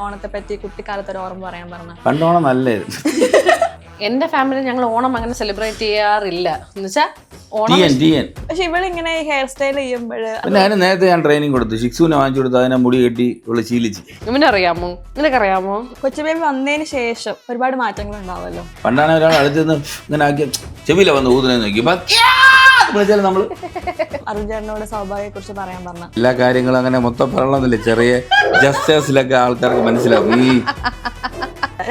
ഓണത്തെ പറ്റി കുട്ടിക്കാലത്ത് ഒരു ഓർമ്മ പറയാൻ പറഞ്ഞ പണ്ടോണം നല്ലായിരുന്നു. എന്റെ ഫാമിലി ഞങ്ങൾ ഓണം അങ്ങനെ സെലിബ്രേറ്റ് ചെയ്യാറില്ല എന്നുവെച്ചാൽ പക്ഷെ ഇവളിങ്ങനെ ഹെയർ സ്റ്റൈൽ ചെയ്യുമ്പോഴ് പിന്നെ അതിന് നേരത്തെ ഞാൻ ട്രെയിനിങ് കൊടുത്തു. ഷിക്സുവിനെ വാങ്ങിച്ചു കൊടുത്തു. അതിനെ മുടി കെട്ടി ഇവള് ശീലിച്ച്. ഇവനറിയാമോ? നിനക്കറിയാമോ? കൊച്ചു ബേബി വന്നതിന് ശേഷം ഒരുപാട് മാറ്റങ്ങൾ ഉണ്ടാവുമല്ലോ. പണ്ടാണ് ഒരാൾ അടുത്ത് നിന്ന് ഇങ്ങനെ ആക്കി ചെവിയില വന്ന് ഊതിനെ നോക്കി വിളിച്ചാൽ നമ്മള് അർജുനോട് സൗഭാഗ്യത്തെ കുറിച്ച് പറയാൻ പറഞ്ഞ എല്ലാ കാര്യങ്ങളും അങ്ങനെ മൊത്തം പറയണമെന്നില്ല. ചെറിയ ജസ്റ്റേഴ്സിലൊക്കെ ആൾക്കാർക്ക് മനസ്സിലാവും.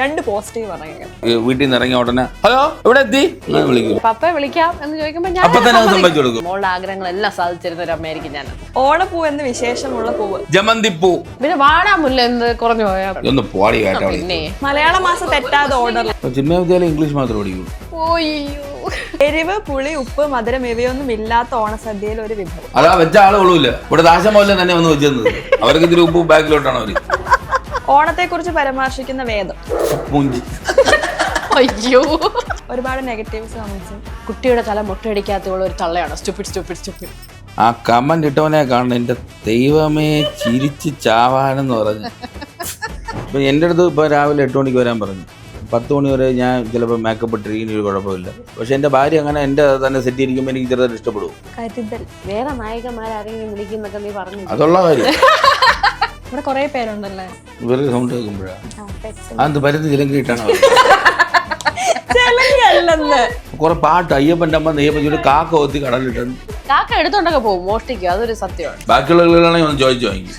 രണ്ട് പോസിറ്റീവ് പറയാം. വീട്ടിൽ നിന്ന് ഇറങ്ങിയ ഉടനെ ഹലോ എവിടെ എത്തി വിളിക്കും. പപ്പയെ വിളിക്കാം എന്ന് ചോദിക്കുമ്പോ അപ്പൊ തന്നെ അത് സംഭവിച്ചു കൊടുക്കും. മോളുടെ ആഗ്രഹങ്ങളെല്ലാം സാധിച്ചിരുന്ന ഒരു അമ്മയായിരിക്കും ഞാൻ. ഓണപ്പൂ എന്ന് വിശേഷമുള്ള പൂവ് ജമന്തിപ്പൂ. പിന്നെ വാടാമുല്ല എന്ത് കുറഞ്ഞു പോയാ ഒന്ന് പോടി കേട്ടോ. പിന്നെ മലയാള മാസം തെറ്റാതെ ഓർഡർ. ചിന്മയ വിദ്യാലയം ഇംഗ്ലീഷ് മാത്രം പഠിക്കും. എരിവ് പുളി ഉപ്പ് മധുരം ഇവയൊന്നും ഇല്ലാത്ത ഓണസദ്യയിൽ ഒരു വിഭവം. അതാ വെച്ച ആള് കൊള്ളൂല. ഇവിടെ ദാശമോല്ല തന്നെ വന്ന് വെച്ചത്. അവർക്ക് ഇത്തിരി ഉപ്പ് ബാക്കിലോട്ടാണ് അവര്. ഓണത്തെ കുറിച്ച് പരാമർശിക്കുന്ന വേദം. അയ്യോ, ഒരുപാട് നെഗറ്റീവ്സ് കമന്റ്സ്. കുട്ടിയുടെ തല മുട്ടയടിക്കാത്തുള്ള ഒരു തള്ളയാണ്. Stupid stupid stupid. ആ കമന്റ് ഇട്ടവനെ കാണണം. എന്റെ ദൈവമേ ചിരിച്ച് ചാവാനെന്ന് പറഞ്ഞു. ഇപ്പൊ എന്റെ അടുത്ത് ഇപ്പൊ രാവിലെ 8 മണിക്ക് വരാൻ പറഞ്ഞു. 10 മണി വരെ ഞാൻ ചിലപ്പോൾ മേക്കപ്പ് ഇട്ടിരിക്കുന്ന ഒരു കുഴപ്പമില്ല. പക്ഷെ എന്റെ ഭാര്യ അങ്ങനെ എന്റെ തന്നെ സെറ്റ് ഇരിക്കുമ്പോൾ എനിക്ക് ചെറുതായിട്ട് ഇഷ്ടപ്പെടും. വേറെ നായികമാരെങ്കിലും വിളിക്കുന്നൊക്കെ നീ പറഞ്ഞു. അതുള്ള കാര്യം. ഇവിടെ കുറെ പേരുണ്ടല്ലേ. വെറുതെ സൗണ്ട് കേൾക്കുമ്പോഴാണ് അത് പരുന്ന് ചിലങ്കിട്ടാണ്. കുറെ പാട്ട് അയ്യപ്പൻ്റെ അമ്മ നെയ്യപ്പൻ കാക്ക ഒത്തി കടലിട്ടു. കാക്ക എടുത്തോണ്ടൊക്കെ പോകും, മോഷ്ടിക്കും. അതൊരു സത്യമാണ്. ബാക്കിയുള്ളവர்களാണെങ്കിൽ ഒന്ന് ചോദിച്ചു വാങ്ങി.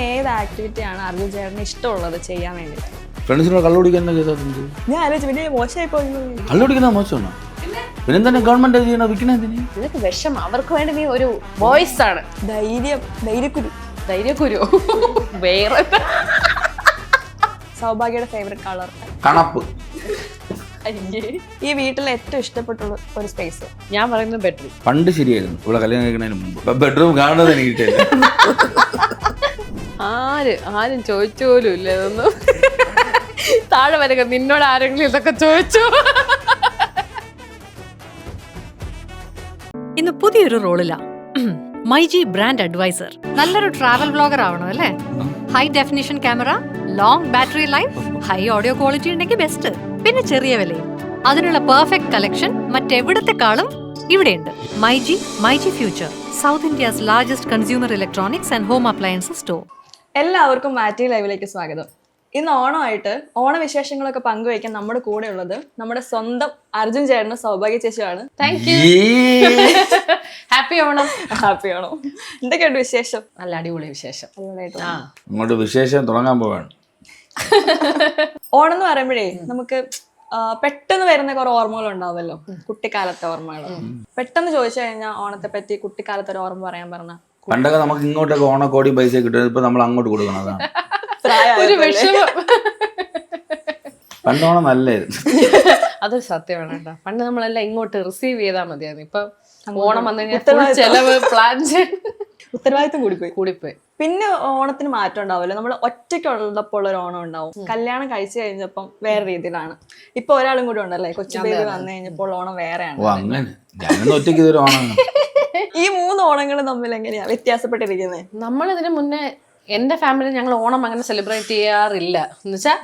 ഏത് ആക്ടിവിറ്റിയാണ് അർജുൻ ചേട്ടന് ഇഷ്ടമുള്ളത് ചെയ്യാൻ വേണ്ടിട്ട്? ഫ്രണ്ട്സിനോട് കള്ളുപിടിക്കാൻ ചെയ്തത് ഞാൻ ആലോചിച്ചു. പിന്നെ മോശമായി പോയി. കള്ളുപിടിക്കുന്ന മോശമാണോ? പിന്നെ തന്നെ ഗവൺമെന്റ് ചെയ്യണോ? വിൽക്കണതിന് ഇതൊക്കെ വിഷം. അവർക്ക് വേണ്ടി നീ ഒരു വോയിസ് ആണ്. ധൈര്യക്കുരു വേറെ സൗഭാഗ്യയുടെ ഫേവറേറ്റ് കളർ കണപ്പ്. ഈ വീട്ടിൽ ഏറ്റവും ഇഷ്ടപ്പെട്ടുള്ള ഒരു സ്പേസ്? ഞാൻ പറയുന്നത് ബെഡ്റൂം. പണ്ട് ശരിയായിരുന്നു. ഇവിടെ കല്യാണം കഴിക്കുന്നതിന് മുമ്പ് ബെഡ്റൂം കാണുന്നത് എനിക്ക് കിട്ടില്ല. ആരും ചോദിച്ചു പോലും ഇല്ല ഇതൊന്നും. താഴെ വരക നിന്നോട് ആരെങ്കിലും ഇതൊക്കെ ചോദിച്ചു. ഇന്ന് പുതിയൊരു റോളിലാ മൈജി ബ്രാൻഡ് അഡ്വൈസർ. നല്ലൊരു ട്രാവൽ വ്ളോഗർ ആവണം അല്ലേ? High definition camera, long battery life, high audio quality ഉണ്ടെങ്കിൽ ബെസ്റ്റ്. പിന്നെ ചെറിയ വിലയും. അതിനുള്ള പെർഫെക്റ്റ് കളക്ഷൻ മറ്റെവിടത്തെക്കാളും ഇവിടെയുണ്ട്. MyG future, south India's largest consumer electronics and home appliances store. എല്ലാവർക്കും മാറ്റി ലൈവിലേക്ക് സ്വാഗതം. ഇന്ന് ഓണമായിട്ട് ഓണവിശേഷങ്ങളൊക്കെ പങ്കുവയ്ക്കാൻ നമ്മുടെ കൂടെ ഉള്ളത് നമ്മുടെ സ്വന്തം അർജുൻ ചേട്ടനും സൗഭാഗ്യ ചേച്ചിയാണ്. Thank you. Happy Onam. Happy Onam. എന്തൊക്കെയുണ്ട് വിശേഷം? നല്ല അടിപൊളി വിശേഷം. അങ്ങോട്ട് വിശേഷം തുടങ്ങാൻ പോവാണ്. ഓണം എന്ന് പറയുമ്പോഴേ നമുക്ക് പെട്ടെന്ന് വരുന്ന കുറെ ഓർമ്മകൾ ഉണ്ടാവുമല്ലോ, കുട്ടിക്കാലത്തെ ഓർമ്മകൾ. പെട്ടെന്ന് ചോദിച്ചു കഴിഞ്ഞാൽ ഓണത്തെ പറ്റി കുട്ടിക്കാലത്തെ ഒരു ഓർമ്മ പറയാൻ പറഞ്ഞ. പണ്ടൊക്കെ നമുക്ക് ഇങ്ങോട്ടൊക്കെ ഓണക്കോടി പൈസ കിട്ടുന്നത് ഇപ്പൊ നമ്മൾ അങ്ങോട്ട് കൊടുക്കണം. അതാണ് ഒരു വിഷമം. പണ്ടോണം നല്ലായിരുന്നു. അതൊരു സത്യമാണ് കേട്ടോ. പണ്ട് നമ്മളെല്ലാം ഇങ്ങോട്ട് റിസീവ് ചെയ്താൽ മതിയായിരുന്നു. ഇപ്പൊ ഓണം വന്നു കഴിഞ്ഞാൽ ചെലവ് പ്ലാൻ ഉത്തരവാദിത്വം കൂടിപ്പോയി. പിന്നെ ഓണത്തിന് മാറ്റം ഉണ്ടാവുമല്ലോ. നമ്മൾ ഒറ്റയ്ക്കുള്ളപ്പോൾ ഒരു ഓണം ഉണ്ടാവും. കല്യാണം കഴിച്ചു കഴിഞ്ഞപ്പം വേറെ രീതിയിലാണ്. ഇപ്പൊ ഒരാളും കൂടി ഉണ്ടല്ലേ, കൊച്ചു ബേബി വന്നു കഴിഞ്ഞപ്പോൾ ഓണം വേറെയാണ്. ഈ 3 ഓണങ്ങൾ തമ്മിൽ എങ്ങനെയാ വ്യത്യാസപ്പെട്ടിരിക്കുന്നത്? നമ്മളിതിന് മുന്നേ എന്റെ ഫാമിലി ഞങ്ങൾ ഓണം അങ്ങനെ സെലിബ്രേറ്റ് ചെയ്യാറില്ല. എന്നുവെച്ചാൽ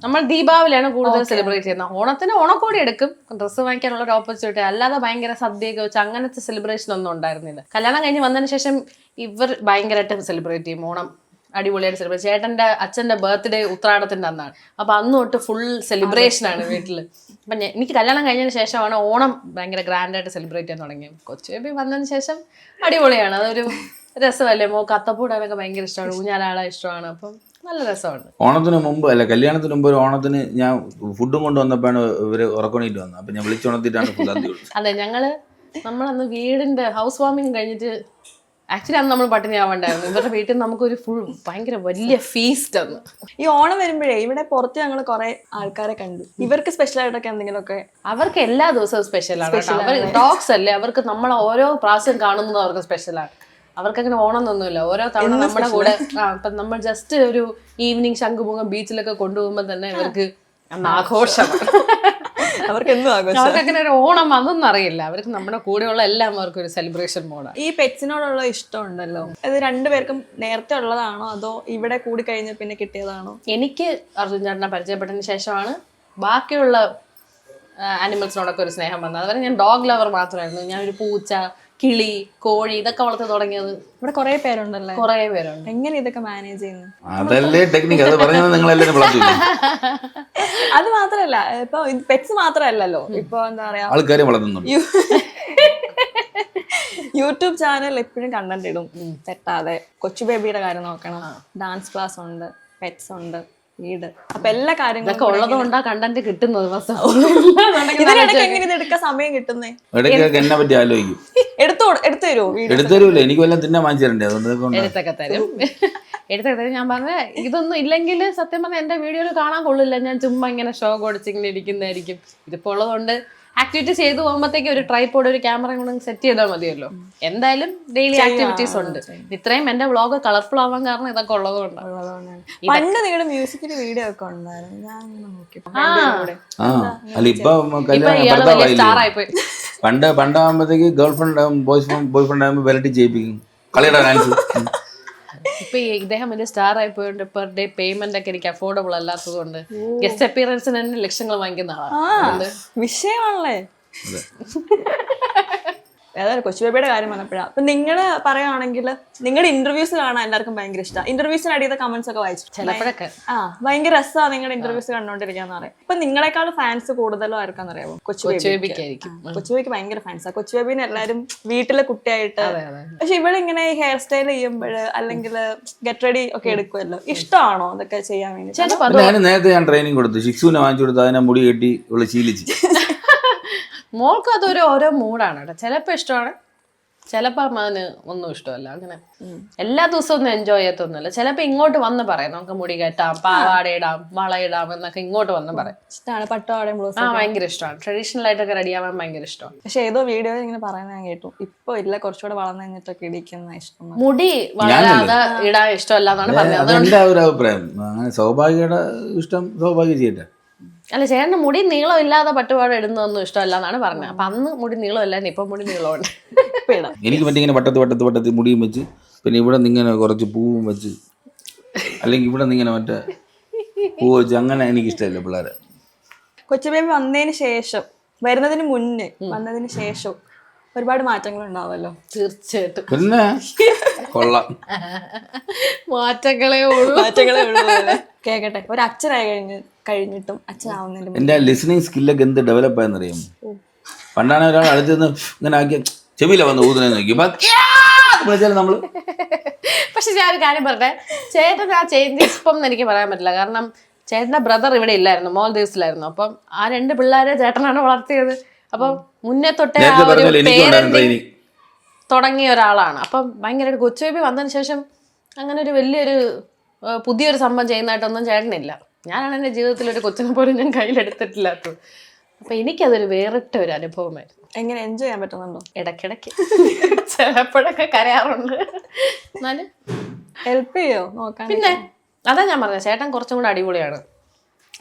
നമ്മൾ ദീപാവലിയാണ് കൂടുതൽ സെലിബ്രേറ്റ് ചെയ്യുന്നത്. ഓണത്തിന് ഓണക്കോടി എടുക്കും, ഡ്രസ്സ് വാങ്ങിക്കാനുള്ള ഒരു ഓപ്പർച്യൂണിറ്റി. അല്ലാതെ ഭയങ്കര സദ്യയൊക്കെ വെച്ച് അങ്ങനത്തെ സെലിബ്രേഷൻ ഒന്നും ഉണ്ടായിരുന്നില്ല. കല്യാണം കഴിഞ്ഞ് വന്നതിന് ശേഷം ഇവർ ഭയങ്കരമായിട്ട് സെലിബ്രേറ്റ് ചെയ്യും. ഓണം അടിപൊളിയായിട്ട് സെലിബ്രേറ്റ്. ചേട്ടന്റെ അച്ഛന്റെ ബർത്ത്ഡേ ഉത്രാടത്തിന്റെ അന്നാണ്. അപ്പൊ അന്ന് തൊട്ട് ഫുൾ സെലിബ്രേഷൻ ആണ് വീട്ടില്. അപ്പൊ എനിക്ക് കല്യാണം കഴിഞ്ഞതിന് ശേഷമാണ് ഓണം ഭയങ്കര ഗ്രാൻഡായിട്ട് സെലിബ്രേറ്റ് ചെയ്യാൻ തുടങ്ങിയത്. കൊച്ചു ബേബി വന്നതിന് ശേഷം അടിപൊളിയാണ്. അതൊരു രസമല്ലേ? മോക്ക് അത്തപ്പൂടാനൊക്കെ ഭയങ്കര ഇഷ്ടമാണ്, ഊഞ്ഞാലാള ഇഷ്ടമാണ്. അപ്പം നല്ല രസമാണ്. ഓണത്തിന് മുമ്പ് അല്ല, കല്യാണത്തിന് മുമ്പ് ഒരു ഓണത്തിന് ഞാൻ ഫുഡും കൊണ്ട് വന്നപ്പോഴാണ് ഇവര് ഉറക്കണീറ്റ് വന്നത്. അപ്പൊ ഞാൻ വിളിച്ചുണർത്തിട്ടാണ് ഫുഡ് ആദ്യം. അതെ, നമ്മളന്ന് വീടിന്റെ ഹൗസ് വാമിങ് കഴിഞ്ഞിട്ട് ആക്ച്വലി അന്ന് നമ്മൾ പട്ടിണി ആവണ്ടായിരുന്നു. ഇവരുടെ വീട്ടിൽ നമുക്കൊരു ഫുൾ ഭയങ്കര വലിയ ഫീസ്റ്റ് അന്ന്. ഈ ഓണം വരുമ്പോഴേ ഇവിടെ പുറത്ത് ഞങ്ങൾ കുറെ ആൾക്കാരെ കണ്ടു. ഇവർക്ക് സ്പെഷ്യൽ ആയിട്ടൊക്കെ എന്തെങ്കിലുമൊക്കെ? അവർക്ക് എല്ലാ ദിവസവും സ്പെഷ്യലാണ്. അവർ ഡോഗ്സ് അല്ലേ, അവർക്ക് നമ്മൾ ഓരോ പ്രാവശ്യം കാണുന്നത് അവർക്ക് സ്പെഷ്യലാണ്. അവർക്കങ്ങനെ ഓണമെന്നൊന്നുമില്ല. ഓരോ തവണ നമ്മുടെ കൂടെ ഇപ്പം നമ്മൾ ജസ്റ്റ് ഒരു ഈവനിങ് ശംഖുമുഖം ബീച്ചിലൊക്കെ കൊണ്ടുപോകുമ്പോൾ തന്നെ ഇവർക്ക് അന്ന് ആഘോഷമാണ്. അവർക്ക് എന്നും ആഘോഷം. അവർക്ക് അങ്ങനെ ഒരു ഓണം വന്നെന്ന് അറിയില്ല. അവർക്ക് നമ്മുടെ കൂടെയുള്ള എല്ലാം അവർക്ക് ഒരു സെലിബ്രേഷൻ മോഡാണ്. ഈ പെറ്റ്സിനോടുള്ള ഇഷ്ടം ഉണ്ടല്ലോ, അത് രണ്ടുപേർക്കും നേരത്തെ ഉള്ളതാണോ അതോ ഇവിടെ കൂടി കഴിഞ്ഞ പിന്നെ കിട്ടിയതാണോ? എനിക്ക് അർജുൻ ചേട്ടനെ പരിചയപ്പെട്ടതിന് ശേഷമാണ് ബാക്കിയുള്ള ആനിമൽസിനോടൊക്കെ ഒരു സ്നേഹം വന്നത്. അതുവരെ ഞാൻ ഡോഗ് ലവർ മാത്രമായിരുന്നു. ഞാൻ ഒരു പൂച്ച, കിളി, കോഴി ഇതൊക്കെ വളർത്തി തുടങ്ങിയത്. ഇവിടെ കുറെ പേരുണ്ടല്ലേ? കുറെ പേരുണ്ട്. എങ്ങനെ ഇതൊക്കെ മാനേജ് ചെയ്യുന്നത്? അതല്ലേ ടെക്നിക്ക്, അത് പറഞ്ഞത് നിങ്ങളെല്ലാരും വളർത്തില്ല. അത് മാത്രല്ല, ഇപ്പൊ പെറ്റ്സ് മാത്രല്ലല്ലോ, ഇപ്പൊ എന്താ പറയാ, ആൾക്കാരെ വളർത്തുന്നുണ്ട്. യൂട്യൂബ് ചാനൽ എപ്പോഴും കണ്ടന്റ് ഇടും തെറ്റാതെ. കൊച്ചു ബേബിയുടെ കാര്യം നോക്കണം, ഡാൻസ് ക്ലാസ് ഉണ്ട്, പെറ്റ്സ് ഉണ്ട്, വീട്, അപ്പൊ എല്ലാ കാര്യങ്ങളും ഉള്ളത് കൊണ്ടാ കണ്ടന്റ് കിട്ടുന്നത്. ഇതിനിടയ്ക്ക് എങ്ങനെ ഇത് എടുക്കാൻ സമയം കിട്ടുന്നേ? ഇടയ്ക്കൊക്കെ എന്നെ പറ്റി ആലോചിക്കും. എടുത്തു തരുമോ? എടുത്തു തരൂല, എനിക്ക് വല്ലതും തിന്നാൻ വാങ്ങിച്ചു തരണ്ടേ, അതുകൊണ്ട് എടുത്തൊക്കെ തരും. ഞാൻ പറഞ്ഞ ഇതൊന്നും ഇല്ലെങ്കിൽ സത്യം പറഞ്ഞാൽ എന്റെ വീഡിയോയിൽ കാണാൻ കൊള്ളില്ല. ഞാൻ ചുമ്മാ ഇങ്ങനെ ഷോ കൊടുച്ചിങ്ങനെ ഇരിക്കുന്നതായിരിക്കും. ഇതിപ്പോ ഉള്ളതുകൊണ്ട് ആക്ടിവിറ്റി ചെയ്തു പോകുമ്പോഴത്തേക്ക് ഒരു ട്രൈപോഡ്, ഒരു ക്യാമറ കൊണ്ട് സെറ്റ് ചെയ്താൽ മതിയല്ലോ. എന്തായാലും ഡെയിലി ആക്ടിവിറ്റീസ് ഉണ്ട്. ഇത്രയും എന്റെ വ്ളോഗ് കളർഫുൾ ആവാൻ കാരണം ഇതൊക്കെ ഉള്ളതുകൊണ്ടാണ്. പണ്ട് നിങ്ങളുടെ മ്യൂസിക്കിന്റെ വീഡിയോ ഒക്കെ ഉണ്ടായിരുന്നു, ഞാൻ നോക്കി. അല്ല ഇപ്പൊ സ്റ്റാർ ആയിപ്പോയി. പണ്ടാകുമ്പോഴത്തേക്ക് ഗേൾ ഫ്രണ്ട് ബോയ് ഫ്രണ്ട് ആകുമ്പോൾ വെറൈറ്റി ചെയ്യിപ്പിക്കും, കളിയുടെ ഡാൻസ്. ഇപ്പൊ ഇദ്ദേഹം വലിയ സ്റ്റാർ ആയിപ്പോയോണ്ട് പെർ ഡേ പേയ്മെന്റ് ഒക്കെ എനിക്ക് അഫോർഡബിൾ അല്ലാത്തത് കൊണ്ട് ഗസ്റ്റ് അപ്പിയറൻസിന് തന്നെ ലക്ഷങ്ങൾ വാങ്ങിക്കുന്ന ആളാണ്. വിഷയമാണല്ലേ. ഏതായാലും കൊച്ചു ബേബിയുടെ കാര്യം വന്നപ്പോഴാണ്. അപ്പൊ നിങ്ങള് പറയുകയാണെങ്കിൽ നിങ്ങളുടെ ഇന്റർവ്യൂസ് കാണാൻ എല്ലാവർക്കും ഭയങ്കര ഇഷ്ടമാണ്. ഇന്റർവ്യൂസിന് അടിയത്തെ കമന്റ്സ് ഒക്കെ വായിച്ചു ചിലപ്പോഴൊക്കെ ഭയങ്കര രസമാണ് നിങ്ങളുടെ ഇന്റർവ്യൂസ് കണ്ടോണ്ടിരിക്കാന്ന് പറയാം. ഇപ്പൊ നിങ്ങളെക്കാൾ ഫാൻസ് കൂടുതലും ആർക്കാന്ന് അറിയാമോ? കൊച്ചു ബേബിക്കായിരിക്കും. കൊച്ചു ബേബിക്ക് ഭയങ്കര ഫാൻസാണ്. കൊച്ചു ബേബിനെ എല്ലാരും വീട്ടിലെ കുട്ടിയായിട്ട്. പക്ഷെ ഇവിടെ ഇങ്ങനെ ഹെയർ സ്റ്റൈൽ ചെയ്യുമ്പോൾ അല്ലെങ്കിൽ ഗെറ്റ് റെഡി ഒക്കെ എടുക്കുമല്ലോ, ഇഷ്ടമാണോ അതൊക്കെ ചെയ്യാൻ വേണ്ടി? ഞാൻ നേരത്തെ ട്രെയിനിങ് കൊടുത്തു, ഷിക്സുവിനെ വാങ്ങിച്ചു കൊടുത്തു, അതിനെ മുടി കെട്ടി ഉള്ള ശീലിച്ച്. മോൾക്ക് അതൊരു ഓരോ മൂഡാണ് കേട്ടോ. ചിലപ്പോൾ ഇഷ്ടമാണ്, ചിലപ്പോൾ അതിന് ഒന്നും ഇഷ്ടമല്ല. അങ്ങനെ എല്ലാ ദിവസവും ഒന്നും എൻജോയ് ചെയ്യത്തൊന്നുമില്ല. ചിലപ്പോൾ ഇങ്ങോട്ട് വന്ന് പറയാം നമുക്ക് മുടി കെട്ടാം, പാവാട ഇടാം, വളയിടാം എന്നൊക്കെ ഇങ്ങോട്ട് വന്ന് പറയാം. ഇഷ്ടമാണ് പട്ടുപാടയും ബ്ലൗസ്. ഭയങ്കര ഇഷ്ടമാണ്. ട്രഡീഷണൽ ആയിട്ടൊക്കെ റെഡി ആവാൻ ഭയങ്കര ഇഷ്ടമാണ്. പക്ഷെ ഏതോ വീഡിയോ ഇങ്ങനെ പറയുന്നത് ഞാൻ കേട്ടു, ഇപ്പൊ ഇല്ല കുറച്ചുകൂടെ വളർന്നു കഴിഞ്ഞിട്ടൊക്കെ ഇടിക്കുന്ന ഇഷ്ടം. മുടി വളരാതെ ഇടാൻ ഇഷ്ടമല്ല എന്നാണ് പറഞ്ഞത്. എന്റെ ഒരു അഭിപ്രായം. അങ്ങനെ സൗഭാഗ്യയുടെ ഇഷ്ടം സൗഭാഗ്യ ചെയ്യട്ടെ. അല്ല, ചേട്ടന് മുടി നീളം ഇല്ലാതെ പട്ടുപാട ഇടുന്നതൊന്നും ഇഷ്ടമല്ല എന്നാണ് പറഞ്ഞത്. അപ്പൊ അന്ന് മുടി നീളമില്ല, ഇപ്പൊ മുടി നീളമുണ്ട്. എനിക്ക് പറ്റി ഇങ്ങനെ വട്ടത്ത് മുടിയും വെച്ച്, പിന്നെ ഇവിടെ നിങ്ങനെ കുറച്ച് പൂവും വെച്ച്, അല്ലെങ്കിൽ ഇവിടെ നിങ്ങനെ മറ്റേ പൂ വെച്ച്, അങ്ങനെ എനിക്ക് ഇഷ്ടമല്ല പിള്ളേരെ. കൊച്ചു ബേബി വന്നതിന് ശേഷം, വരുന്നതിന് മുന്നേ വന്നതിന് ശേഷം ഒരുപാട് മാറ്റങ്ങൾ ഉണ്ടാവല്ലോ. തീർച്ചയായിട്ടും. പിന്നെ കൊള്ളാം, മാറ്റങ്ങളെ കേക്കട്ടെ. ഒരു അച്ഛനായി കഴിഞ്ഞിട്ടും അച്ഛനാവുന്നതിന് എന്റെ ലിസണിങ് സ്കില്ലൊക്കെ എന്ത് ഡെവലപ്പ് ആയെന്നറിയാം. പണ്ടാണ് ഒരാൾ അടുത്ത് നിന്ന് ഇങ്ങനെ ആക്കിയ ചെവിയില വന്ന് ഊതിനെ നോക്കി വിളിച്ചാൽ നമ്മള്. പക്ഷെ ഞാൻ ഒരു കാര്യം പറഞ്ഞേ, ചേട്ടൻ ആ ചേഞ്ച് ഇപ്പം എനിക്ക് പറയാൻ പറ്റില്ല. കാരണം ചേട്ടന്റെ ബ്രദർ ഇവിടെ ഇല്ലായിരുന്നു, മോൾദീവ്സിലായിരുന്നു. അപ്പം ആ രണ്ട് പിള്ളേരെ ചേട്ടനാണ് വളർത്തിയത്. അപ്പം മുന്നേ തൊട്ടേ ആ ഒരു പേരന്റിങ് തുടങ്ങിയ ഒരാളാണ്. അപ്പം ഭയങ്കരമായിട്ട് കൊച്ചു ബേബി വന്നതിന് ശേഷം അങ്ങനെ ഒരു വലിയൊരു പുതിയൊരു സംഭവം ചെയ്യുന്നതായിട്ടൊന്നും ചേട്ടനില്ല. ഞാനാണ് എൻ്റെ ജീവിതത്തിൽ ഒരു കൊച്ചിനെ പോലും ഞാൻ കയ്യിലെടുത്തിട്ടില്ലാത്തത്. അപ്പൊ എനിക്കതൊരു വേറിട്ട ഒരു അനുഭവമായിരുന്നു. എങ്ങനെ എൻജോയ് ചെയ്യാൻ പറ്റുന്നുണ്ടോ? ഇടയ്ക്കിടയ്ക്ക് ചിലപ്പോഴൊക്കെ കരയാറുണ്ട്. എന്നാലും ഹെൽപ്പ് ചെയ്യോ നോക്കാൻ? പിന്നെ അതാ ഞാൻ പറഞ്ഞത്, ചേട്ടൻ കുറച്ചും കൂടെ അടിപൊളിയാണ്.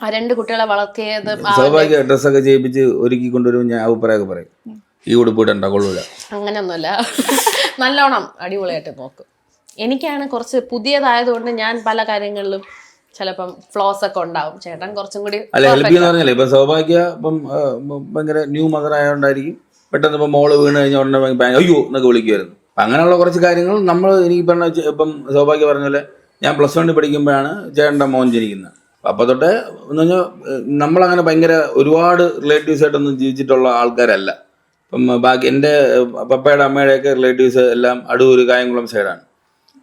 ആ രണ്ട് കുട്ടികളെ വളർത്തിയത്. സ്വാഭാവിക ഡ്രസ്സൊക്കെ ചെയ്യിപ്പിച്ച് ഒരുക്കി കൊണ്ടുവരും. ഞാൻ അഭിപ്രായമൊക്കെ പറയും, ഈ ഉടുപ്പിടണ്ട കൊള്ളൂല. അങ്ങനെയൊന്നുമില്ല, നല്ലോണം അടിപൊളിയായിട്ട് നോക്കും. എനിക്കാണ് കുറച്ച് പുതിയതായതുകൊണ്ട് ഞാൻ പല കാര്യങ്ങളിലും ചിലപ്പം ഫ്ലോസ് ഒക്കെ ഉണ്ടാവും. ചേട്ടൻ കുറച്ചും കൂടി അല്ല ഹെൽപ്പ് എന്ന് പറഞ്ഞാലേ, ഇപ്പൊ സൗഭാഗ്യ ഇപ്പം ഭയങ്കര ന്യൂ മദർ ആയതുകൊണ്ടായിരിക്കും പെട്ടെന്ന് ഇപ്പം മോള് വീണ് കഴിഞ്ഞാൽ ഉടനെ അയ്യോ എന്നൊക്കെ വിളിക്കുമായിരുന്നു. അപ്പം അങ്ങനെയുള്ള കുറച്ച് കാര്യങ്ങൾ നമ്മൾ എനിക്ക് പറഞ്ഞ ഇപ്പം സൗഭാഗ്യ പറഞ്ഞ പോലെ ഞാൻ +1 പഠിക്കുമ്പോഴാണ് ചേട്ടൻ്റെ മോൻ ജനിക്കുന്നത്. അപ്പം തൊട്ടേ എന്ന് പറഞ്ഞാൽ നമ്മളങ്ങനെ ഭയങ്കര ഒരുപാട് റിലേറ്റീവ്സ് ആയിട്ടൊന്നും ജീവിച്ചിട്ടുള്ള ആൾക്കാരല്ല. ഇപ്പം ബാക്കി എൻ്റെ പപ്പയുടെ അമ്മയുടെയൊക്കെ റിലേറ്റീവ്സ് എല്ലാം അടൂർ കായംകുളം സൈഡാണ്.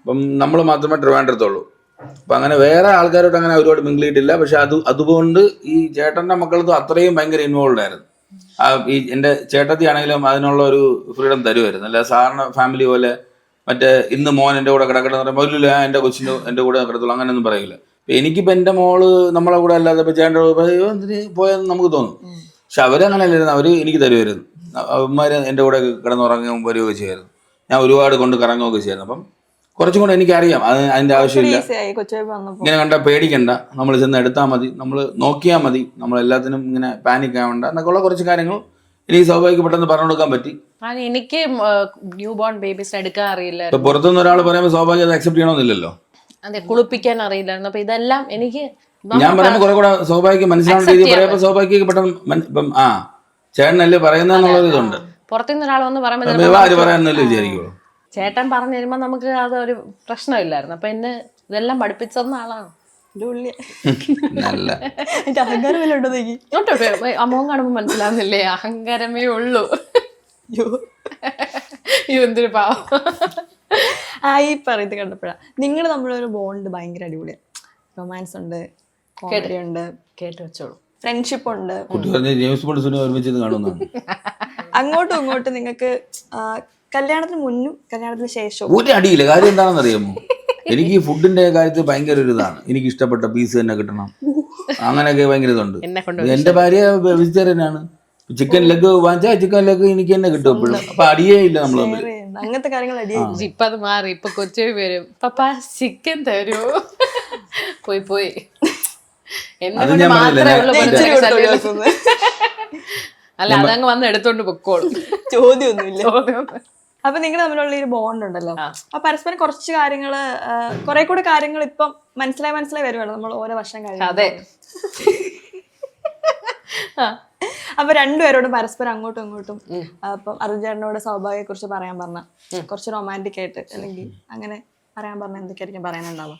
അപ്പം നമ്മൾ മാത്രമേ ട്രിവാൻഡ്രത്തുള്ളൂ. അപ്പം അങ്ങനെ വേറെ ആൾക്കാരോട്ട് അങ്ങനെ ഒരുപാട് മിങ്കിളിയിട്ടില്ല. പക്ഷെ അതുകൊണ്ട് ഈ ചേട്ടൻ്റെ മക്കളത്തും അത്രയും ഭയങ്കര ഇൻവോൾവ് ആയിരുന്നു. ഈ എൻ്റെ ചേട്ടത്തി ആണെങ്കിലും അതിനുള്ള ഒരു ഫ്രീഡം തരുമായിരുന്നു. അല്ല സാധാരണ ഫാമിലി പോലെ മറ്റേ ഇന്ന് മോൻ എൻ്റെ കൂടെ കിടക്കട്ടെ എന്ന് പറയുമ്പോൾ ഇല്ല എൻ്റെ കൊച്ചിന് എൻ്റെ കൂടെ കിടത്തുള്ളൂ അങ്ങനെയൊന്നും പറയില്ല. എനിക്കിപ്പോൾ എൻ്റെ മോള് നമ്മളെ കൂടെ അല്ലാതെ ഇപ്പോൾ ചേട്ടൻ്റെ എന്തിന് പോയെന്ന് നമുക്ക് തോന്നും. പക്ഷെ അവരങ്ങനെ അല്ലായിരുന്നു, അവർ എനിക്ക് തരുമായിരുന്നു. അവന്മാർ എൻ്റെ കൂടെ കിടന്നുറങ്ങുകയും വരികയൊക്കെ ചെയ്യുമായിരുന്നു. ഞാൻ ഒരുപാട് കൊണ്ട് കറങ്ങുകയൊക്കെ ചെയ്യുമായിരുന്നു. അപ്പം കുറച്ചും കൂടെ എനിക്കറിയാം അതിന്റെ ആവശ്യമില്ല. ഈസി ആയി കൊച്ചുബേബി വന്നപ്പോ. ഇങ്ങനെ കണ്ട പേടിക്കണ്ട, നമ്മൾ ചെന്ന് എടുത്താൽ മതി, നമ്മൾ നോക്കിയാൽ മതി, നമ്മൾ എല്ലാത്തിനും ഇങ്ങനെ പാനിക് ആവണ്ട എന്നൊക്കെയുള്ള കുറച്ച് കാര്യങ്ങൾ എനിക്ക് സ്വാഭാവിക പെട്ടെന്ന് പറഞ്ഞു കൊടുക്കാൻ പറ്റി. എനിക്ക് ന്യൂ ബോൺ ബേബീസിനെ എടുക്കാൻ അറിയില്ല. ഇപ്പൊ പുറത്തുനിന്ന് ഒരാൾ പറയുമ്പോൾ സ്വാഭാവികം അത് അക്സെപ്റ്റ് ചെയ്യണമെന്നില്ലല്ലോ. അതെ, കുളിപ്പിക്കാൻ അറിയില്ലായിരുന്നു. അപ്പൊ ഇതെല്ലാം എനിക്ക് ഞാൻ പറയുമ്പോൾ കുറെ കൂടെ സ്വാഭാവിക മനസ്സിലാവുന്ന രീതി പറയുമ്പോൾ സ്വാഭാവിക പെട്ടെന്ന് ഇപ്പം ചേട്ടനല്ലേ പറയുന്നതെന്നുള്ളത് ഇതുണ്ട്. പുറത്തുനിന്ന് ഒരാൾ വന്ന് പറയുമ്പോൾ ആര് പറയാന്നല്ലേ വിചാരിക്കുള്ളൂ. ചേട്ടൻ പറഞ്ഞു തരുമ്പോ നമുക്ക് അതൊരു പ്രശ്നമില്ലായിരുന്നു. അപ്പൊ എന്നെ ഇതെല്ലാം പഠിപ്പിച്ചെന്ന ആളാണ്. നല്ല അഹങ്കാരം വല്ല ഉണ്ടോ നോക്കി? അമ്മവും കാണുമ്പോ മനസ്സിലാവുന്നില്ലേ, അഹങ്കാരമേ ഉള്ളൂ. എന്തൊരു പാവം. ഈ പറയുന്നത് കണ്ടപ്പോഴാ നിങ്ങൾ നമ്മളൊരു ബോണ്ട് ഭയങ്കര അടിപൊളിയാണ്. റൊമാൻസ് ഉണ്ട്, കോമഡി ഉണ്ട്, കേട്ട് വെച്ചോളൂ, ഫ്രണ്ട്ഷിപ്പ് ഉണ്ട്. കുട്ടി പറഞ്ഞ ജെയിംസ് ബോണ്ട് സിനിമ ഒരുമിച്ച് കാണുന്നതാണ്. അങ്ങോട്ടും ഇങ്ങോട്ടും നിങ്ങൾക്ക് കല്യാണത്തിന് മുന്നും കല്യാണത്തിന് ശേഷവും ഒരു അടിയില്ല. കാര്യം എന്താണെന്ന് അറിയാമോ, എനിക്ക് ഈ ഫുഡിന്റെ കാര്യത്തിൽ ഭയങ്കര ഒരു ഇതാണ്. എനിക്ക് ഇഷ്ടപ്പെട്ട പീസ് തന്നെ കിട്ടണം, അങ്ങനെയൊക്കെ ഭയങ്കര ഇതുണ്ട്. എന്റെ ഭാര്യ വെജിറ്റേറിയനാണ്. ചിക്കൻ ലെഗ് വാങ്ങിച്ചാൽ ചിക്കൻ ലെഗ് എനിക്ക് തന്നെ കിട്ടും എപ്പോഴും. അപ്പൊ അടിയേ ഇല്ല നമ്മൾ തമ്മിൽ. അങ്ങനത്തെ കാര്യങ്ങൾ അടിയായി. ഇപ്പൊ അത് മാറി. ഇപ്പൊ കൊച്ചു വരും, പപ്പ ചിക്കൻ തരൂ, പോയി പോയി അത് ഞാൻ പറഞ്ഞില്ല. അല്ല, അതങ്ങ് വന്ന് എടുത്തോണ്ട് പൊക്കോളും, ചോദ്യമൊന്നുമില്ല. അപ്പൊ നിങ്ങൾ തമ്മിലുള്ള ഒരു ബോണ്ട് ഉണ്ടല്ലോ, അപ്പൊ പരസ്പരം കുറച്ച് കാര്യങ്ങള് കുറെ കൂടെ കാര്യങ്ങൾ ഇപ്പം മനസ്സിലായി വരുവാണ് നമ്മൾ ഓരോ വർഷം കഴിഞ്ഞു. അതെ. അപ്പൊ രണ്ടുപേരോടും പരസ്പരം അങ്ങോട്ടും ഇങ്ങോട്ടും അപ്പം അർജുൻ ചേട്ടനോട് സൗഭാഗ്യയെ കുറിച്ച് പറയാൻ പറഞ്ഞ കുറച്ച് റൊമാൻറ്റിക് ആയിട്ട് അല്ലെങ്കിൽ അങ്ങനെ പറയാൻ പറഞ്ഞ എന്തൊക്കെയായിരിക്കും പറയാനുണ്ടാവും?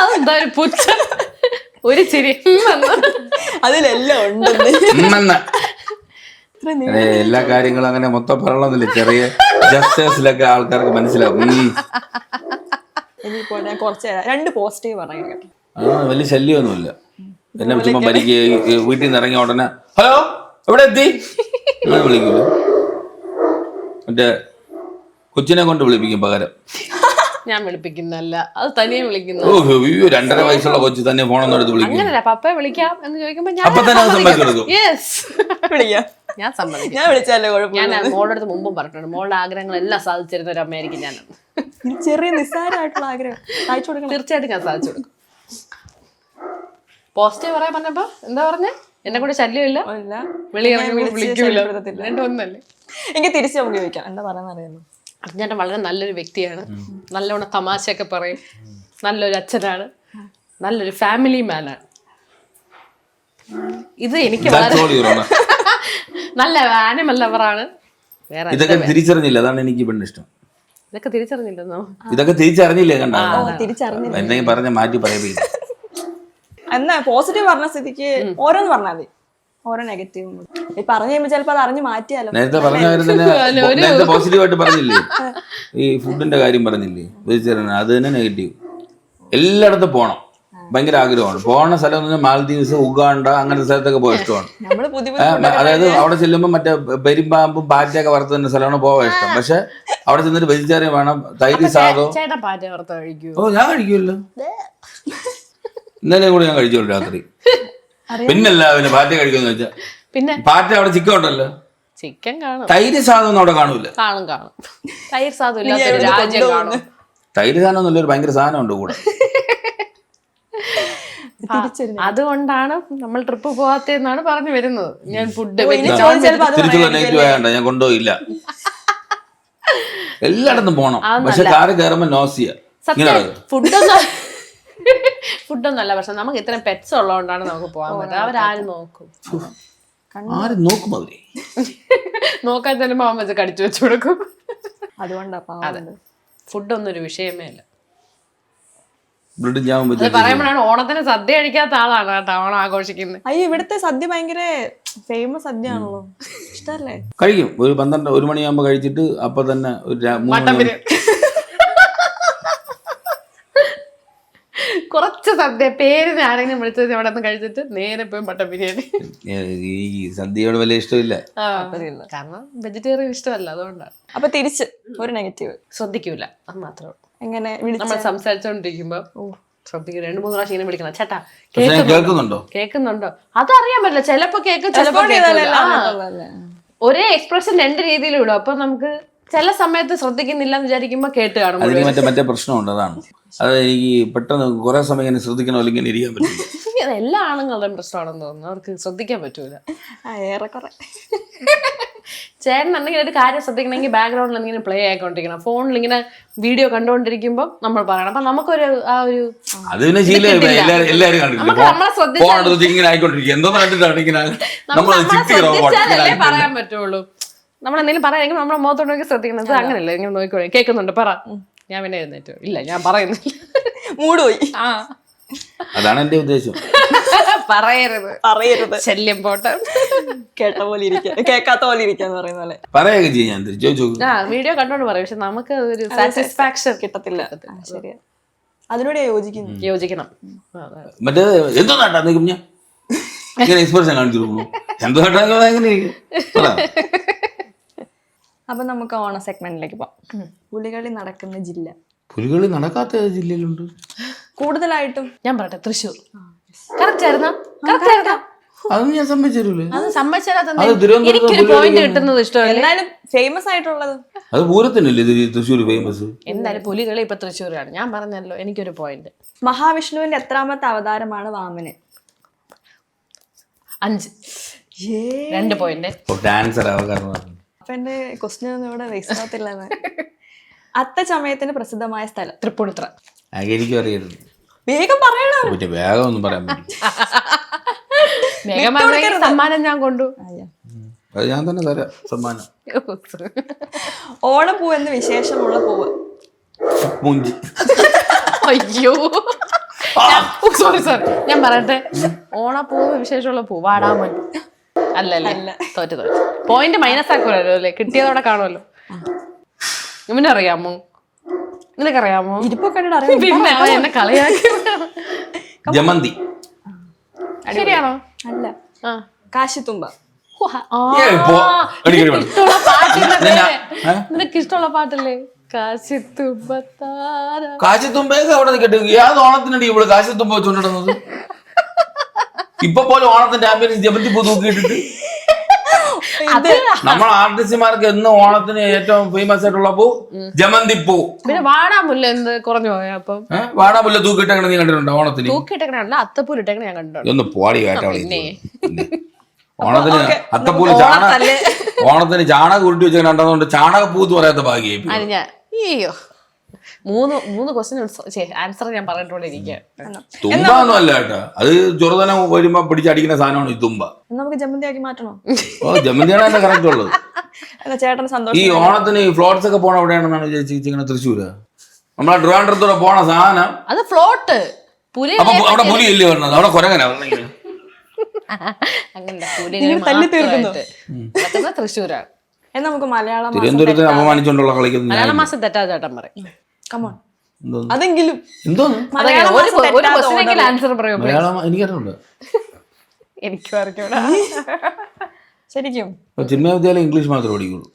അതെന്താ ഒരു പുച്ഛ, ഒരു ചിരി അതിലെല്ലാം ഉണ്ട്. എല്ലാ കാര്യങ്ങളും അങ്ങനെ മൊത്തം പറയണമെന്നില്ല, ചെറിയ ജസ്റ്റേഴ്സിലൊക്കെ ആൾക്കാർക്ക് മനസ്സിലാവും. ഇനിയിപ്പോ ഞാൻ കുറച്ച് രണ്ട് പോസിറ്റീവ് പറയാം കേട്ടോ. വലിയ ശല്യമൊന്നുമില്ല. എന്നെ ചുമ്മാ വീട്ടിൽ നിന്ന് ഇറങ്ങിയ ഉടനെ ഹലോ എവിടെ എത്തി അങ്ങനെ വിളിക്കൂല. മറ്റേ കൊച്ചിനെ കൊണ്ട് വിളിപ്പിക്കും പകരം. ഞാൻ വിളിപ്പിക്കുന്നല്ല, അത് തനിയെ വിളിക്കുന്നു. 2.5 വയസ്സുള്ള കൊച്ചു തന്നെ ഫോണൊന്നും എടുത്ത് വിളിക്കും. അങ്ങനല്ല, പപ്പയെ വിളിക്കാം എന്ന് ചോദിക്കുമ്പോ അപ്പൊ തന്നെ അത് സമ്മതിച്ചു കൊടുക്കും. ഞാൻ സമ്മതിക്കും. ഞാൻ വിളിച്ചാലേ ഞാൻ മോളുടെ അടുത്ത് മുമ്പും പറഞ്ഞിട്ടുണ്ട്, മോളുടെ ആഗ്രഹങ്ങളെല്ലാം സാധിച്ചിരുന്ന ഒരു അമ്മയായിരിക്കും ഞാൻ. ചെറിയ നിസ്സാരമായിട്ടുള്ള ആഗ്രഹം സാധിച്ചു കൊടുക്കണം. തീർച്ചയായിട്ടും ഞാൻ സാധിച്ചു കൊടുക്കും. പോസിറ്റീവ് പറയാൻ പറഞ്ഞപ്പോ എന്താ പറഞ്ഞേ? എന്നെ കൂടെ ശല്യമില്ല, വിളിക്കൂല, ഒന്നല്ലേ. എനിക്ക് തിരിച്ച് നമുക്ക് ചോദിക്കാം, എന്താ പറയാൻ അറിയാമോ? അർജുൻ വളരെ നല്ലൊരു വ്യക്തിയാണ്, നല്ലോണം തമാശയൊക്കെ പറയും, നല്ലൊരു അച്ഛനാണ്, നല്ലൊരു ഫാമിലി മാനാണ്. ഇത് എനിക്ക് നല്ല ആനിമൽ ലവറാണ്. വേറെ ഇതൊക്കെ തിരിച്ചറിഞ്ഞില്ല, അതാണ് എനിക്ക് പെണ്ണ് ഇഷ്ടം. ഇതൊക്കെ തിരിച്ചറിഞ്ഞില്ലെന്നോ? ഇതൊക്കെ തിരിച്ചറിഞ്ഞില്ലേ? കണ്ടോ, തിരിച്ചറിഞ്ഞില്ല. എന്തെങ്കിലും പറഞ്ഞ മാറ്റി പറയില്ല. എന്നാ പോസിറ്റീവ് പറഞ്ഞ സ്ഥിതിക്ക് ഓരോന്ന് പറഞ്ഞാൽ മതി, ഓരോ നെഗറ്റീവും ഈ പറഞ്ഞു കഴിയുമ്പോ ചിലപ്പോ അത് അറിഞ്ഞ് മാറ്റിയാലോ. നേരത്തെ പറഞ്ഞ കാര്യം തന്നെ നേരത്തെ പോസിറ്റീവായിട്ട് പറഞ്ഞില്ലേ, ഈ ഫുഡിന്റെ കാര്യം പറഞ്ഞില്ലേ, വെജിറ്റേറിയൻ, അത് തന്നെ നെഗറ്റീവ്. എല്ലായിടത്തും പോകണം, ഭയങ്കര ആഗ്രഹമാണ്. പോകണ സ്ഥലം എന്ന് പറഞ്ഞാൽ മാൽദീവ്സ്, ഉഗാണ്ട, അങ്ങനത്തെ സ്ഥലത്തൊക്കെ പോകാൻ ഇഷ്ടമാണ്. അതായത് അവിടെ ചെല്ലുമ്പോൾ മറ്റേ പെരുമ്പാമ്പും പാറ്റയൊക്കെ വറുത്ത് തന്നെ സ്ഥലമാണ് പോകാൻ ഇഷ്ടം. പക്ഷെ അവിടെ ചെന്നിട്ട് വെജിറ്റേറിയൻ വേണം, തൈര് സാധവും. ഓ ഞാൻ കഴിക്കുമല്ലോ, ഇന്നലെയും കൂടെ ഞാൻ കഴിച്ചോളൂ രാത്രി. പിന്നല്ല പിന്നെ പാറ്റ കഴിക്കുമെന്ന് വെച്ചാൽ പിന്നെ പാറ്റ അവിടെ ചിക്കൻ ഉണ്ടല്ലോ, ചിക്കൻ കാണും, തൈര് സാധനം ഒന്നും അവിടെ കാണൂല. കാണും തൈര് സാധനം ഇല്ലാത്തൊരു രാജ്യം കാണും. തൈര് സാധനം ഒന്നുമില്ല, ഒരു ഭയങ്കര സാധനം ഉണ്ട് കൂടെ. അതുകൊണ്ടാണ് നമ്മൾ ട്രിപ്പ് പോവാത്തെന്നാണ് പറഞ്ഞു വരുന്നത്. ഞാൻ ഫുഡ് തിരിച്ചുള്ള നെഗറ്റീവ് ആയണ്ട ഞാൻ കൊണ്ടുപോയില്ല. എല്ലായിടത്തും പോണം, പക്ഷെ കാറ് കയറുമ്പോ നോസിയ. ഫുഡൊന്നല്ല, പക്ഷെ നമുക്ക് ഇത്രയും പെറ്റ്സ് ഉള്ളതുകൊണ്ടാണ് നമുക്ക് പോകാൻ പറ്റുന്നത്. അവരാരും നോക്കും, ആരും നോക്കും, അവര് നോക്കാൻ തന്നെ പോകാൻ വെച്ച് കടിച്ചു വെച്ചു കൊടുക്കും. അതുകൊണ്ടാണ് ഫുഡൊന്നും ഒരു വിഷയമേ അല്ല. അത് പറയുമ്പോഴാണ് ഓണത്തിന് സദ്യ കഴിക്കാത്ത ആളാണ് കേട്ടോ ഓണം ആഘോഷിക്കുന്നത്. അയ്യോ, ഇവിടുത്തെ സദ്യ ഭയങ്കര ഫേമസ് സദ്യ ആണല്ലോ, ഇഷ്ടല്ലേ? കഴിക്കും. ഒരു 12-1 മണിയാകുമ്പോ കഴിച്ചിട്ട് അപ്പൊ തന്നെ കുറച്ച് സദ്യ പേരിന് ആരെങ്കിലും വിളിച്ചത് ഇവിടെ നിന്ന് കഴിച്ചിട്ട് നേരെ പോയി മട്ടൻ ബിരിയാണി. ഈ സദ്യയോട് വലിയ ഇഷ്ടമില്ല, കാരണം വെജിറ്റേറിയൻ ഇഷ്ടമല്ല, അതുകൊണ്ടാണ്. അപ്പൊ തിരിച്ച് ഒരു നെഗറ്റീവ് ശ്രദ്ധിക്കൂല, അത് മാത്രമേ ഉള്ളൂ. എങ്ങനെ നമ്മൾ സംസാരിച്ചോണ്ടിരിക്കുമ്പോ ശ്രദ്ധിക്കും, 2-3 പ്രാവശ്യം ഇങ്ങനെ വിളിക്കണം, ചേട്ടാ കേൾക്കുന്നുണ്ടോ? അതറിയാൻ പറ്റില്ല, ചിലപ്പോ കേൾക്കും, ചിലപ്പോ ഒരേ എക്സ്പ്രഷൻ 2 രീതിയിലും ഇടും. അപ്പൊ നമുക്ക് ചില സമയത്ത് ശ്രദ്ധിക്കുന്നില്ല എന്ന് വിചാരിക്കുമ്പോ കേട്ട് കാണും. അതിന് മറ്റേ പ്രശ്നമുണ്ട്, അതാണ്. അത് ഈ പെട്ടെന്ന് കുറെ സമയം ഇങ്ങനെ ശ്രദ്ധിക്കണോ അല്ലെങ്കിൽ ഇങ്ങനെ ഇരിക്കാൻ പറ്റില്ല. എല്ലാ ആണുങ്ങളുടെയും പ്രശ്നമാണെന്ന് തോന്നുന്നു, അവർക്ക് ശ്രദ്ധിക്കാൻ പറ്റൂല. ഏറെക്കുറെ. ചേട്ടൻ എന്തെങ്കിലും ഒരു കാര്യം ശ്രദ്ധിക്കണമെങ്കിൽ ബാക്ക്ഗ്രൗണ്ടിൽ എന്തെങ്കിലും പ്ലേ ആയിക്കൊണ്ടിരിക്കണം, ഫോണിൽ ഇങ്ങനെ വീഡിയോ കണ്ടുകൊണ്ടിരിക്കുമ്പോൾ നമ്മൾ പറയണം. അപ്പൊ നമുക്കൊരു ആ ഒരു അത് പിന്നെ ശീലം എല്ലാവരും നമ്മളെ ആയിക്കൊണ്ടിരിക്കും. എന്തോ കണ്ടിട്ടാണ് ഇങ്ങനെ ശ്രദ്ധിച്ചാലല്ലേ പറയാൻ പറ്റുള്ളൂ. നമ്മൾ എന്തെങ്കിലും പറയാമെങ്കിൽ നമ്മുടെ മുഖത്തോട്ട് നോക്കി ശ്രദ്ധിക്കണം. ഇത് അങ്ങനെയല്ല, ഇങ്ങനെ നോക്കിക്കോളൂ, കേൾക്കുന്നുണ്ട്, പറ. ഞാൻ പിന്നെ എഴുന്നേറ്റോ, ഇല്ല ഞാൻ പറയുന്നില്ല, മൂട് പോയി. അതാണ് എന്റെ ഉദ്ദേശം. പറയരുത് ശല്യം പോട്ടെ. കേട്ട പോലെ ഇരിക്കുക, കേൾക്കാത്ത പോലെ ഇരിക്കാന്ന് പറയുന്ന പോലെ പറയുകയൊക്കെ ചെയ്യും. ഞാൻ ചോദിച്ചു വീഡിയോ കണ്ടോണ്ട് പറയും, പക്ഷെ നമുക്ക് ഒരു സാറ്റിസ്ഫാക്ഷൻ കിട്ടത്തില്ല. ശരിയാ, അതിനോട് യോജിക്കണം. മറ്റേ എന്തോ നാട്ടാ നിൽക്കും, ഞാൻ ഇങ്ങനെ എക്സ്പ്രഷൻ കാണിച്ചു കൊടുക്കുന്നു. എന്തോ നാട്ടാ എങ്ങനെ ഇരിക്കും. അപ്പൊ നമുക്ക് ഓണ സെഗ്മെന്റിലേക്ക് പോവാം. പുലികളി നടക്കുന്ന ജില്ല. പുലികളി നടക്കാത്ത ജില്ലയിലുണ്ട് കൂടുതലായിട്ടും ഞാൻ പറയട്ടെ, തൃശ്ശൂർ. കറക്റ്റ് ആയിരുന്നോ? കറക്റ്റ് ആയിരുന്നോ? അതൊന്നും ഞാൻ സമ്മതിച്ചില്ലേ. അത് സമ്മതിച്ചാൽ എനിക്കൊരു പോയിന്റ് കിട്ടുന്നത് ഇഷ്ടമല്ല. എന്നാലും ഫേമസ് ആയിട്ടുള്ളത് അത് പൂരത്തിനല്ലേ തൃശ്ശൂർ ഫേമസ്. എന്തായാലും പുലികളി ഇപ്പൊ തൃശ്ശൂരാണ്. ഞാൻ പറഞ്ഞല്ലോ, എനിക്കൊരു പോയിന്റ്. മഹാവിഷ്ണുവിന്റെ എത്രാമത്തെ അവതാരമാണ് വാമനൻ? 5. 2 പോയിന്റ്. ഡാൻസർ അവകാശം. അപ്പൊ എന്റെ ക്വസ്റ്റ്യൻ ഒന്നും ഇവിടെ വേസ്റ്റ് ആവത്തില്ല. അത്തച്ചമയത്തിന് പ്രസിദ്ധമായ സ്ഥലം? തൃപ്പൂണിത്തുറ. എനിക്കും അറിയരുത്. വേഗം പറയണം. വേഗം ഒന്നും പറയാൻ പറ്റില്ല. സമ്മാനം ഞാൻ കൊണ്ടു. അത് ഞാൻ തന്നെ തരാം സമ്മാനം. ഓണപ്പൂ എന്ന് വിശേഷമുള്ള പൂവ്? മൂഞ്ചി. അയ്യോ, സോറി ഞാൻ പറയട്ടെ, ഓണപ്പൂവ് വിശേഷമുള്ള പൂ വാടാമൻ. അല്ലല്ലേ, തോറ്റു. പോയിന്റ് മൈനസ് ആക്കുമല്ലോ അല്ലേ, കിട്ടിയതോടെ കാണുമല്ലോ. ഇവനറിയാമോ? നിനക്കറിയാമോ? ഇരിപ്പൊക്കെ പിന്നെ അവൻ എന്നെ കളിയാക്കി. ജമന്തി. ശരിയാണോ? അല്ല, കാശിത്തുമ്പ. നിനക്ക് ഇഷ്ടമുള്ള പാട്ടല്ലേ കാശിത്തുമ്പ? കാശിത്തുമ്പയൊക്കെ അവിടെ നിൽക്കട്ടെ. ഏത് ഓണത്തിനടി ഇവിടെ കാശിത്തുമ്പ വെച്ചോണ്ടിടുന്നത്? ഇപ്പൊ പോലെ ഓണത്തിന്റെ ആംബിയൻസ് ജമന്തി പൂ തൂക്കിയിട്ടിട്ട്. നമ്മൾ ആർട്ടിസ്റ്റുമാർക്ക് എന്നും ഓണത്തിന് ഏറ്റവും ഫേമസ് ആയിട്ടുള്ള പൂ ജമന്തി പൂ. പിന്നെ വാടാമുല്ല എന്ത് കുറഞ്ഞു പോയ? അപ്പം വാടാമുല്ല തൂക്കിയിട്ടേക്കണ നീ കണ്ടിട്ടുണ്ടോ ഓണത്തിന്? തൂക്കിയിട്ടേക്കണ അത്തപ്പൂല് ഇട്ടേക്കണ ഞാൻ കണ്ടിട്ടുണ്ട്. ഒന്ന് പോടി കേട്ടോ. ഓണത്തിന് അത്തപ്പൂല് ഓണത്തിന് ചാണകം ഉരുട്ടി വെച്ച് കണ്ടതുകൊണ്ട് ചാണകപ്പൂ എന്ന് പറയാത്ത ഭാഗ്യം. അയ്യോ, മൂന്ന് ക്വസ്റ്റ്യൻ ആൻസർ ഞാൻ പറഞ്ഞിട്ടുകൊണ്ടിരിക്കുകയാണ്. തുമ്പൊന്നും അല്ല കേട്ടോ, അത് ചെറുതന വരുമ്പോ പിടിച്ചടിക്കുന്ന സാധനമാണ് ഈ തുമ്പ. നമുക്ക് ജമന്തി ആക്കി മാറ്റണോ? ഓ, ജമന്തിയാണ് എന്നെ കറക്റ്റ് ഉള്ളത്. ചേട്ടന് സന്തോഷം. ഈ ഓണത്തിന് ഫ്ലോട്ട്സ് ഒക്കെ പോണ എവിടെയാണെന്നാണ് വിചാരിച്ചിരിക്കുന്നത്? തൃശ്ശൂര്. നമ്മളെ ട്രിവാൻഡ്രത്തൂടെ പോണ സാധനം അത് ഫ്ലോട്ട്. അപ്പൊ അവിടെ പുലി ഇല്ലേ പറഞ്ഞത്? അവിടെ കുരങ്ങനാ അങ്ങനെ തൃശ്ശൂരാണ്. നമുക്ക് മലയാളം തിരുവനന്തപുരത്തിന് അപമാനിച്ചുകൊണ്ടുള്ള കളിക്കുന്നത് മലയാള മാസം തെറ്റാ ചേട്ടൻ പറയും. അതെങ്കിലും ആൻസർ പറയും. എനിക്കറിയുണ്ട്. എനിക്കും അറിഞ്ഞൂടാ ശരിക്കും. ചിന്മയ വിദ്യാലയം ഇംഗ്ലീഷ് മാത്രമേ പഠിക്കുള്ളൂ.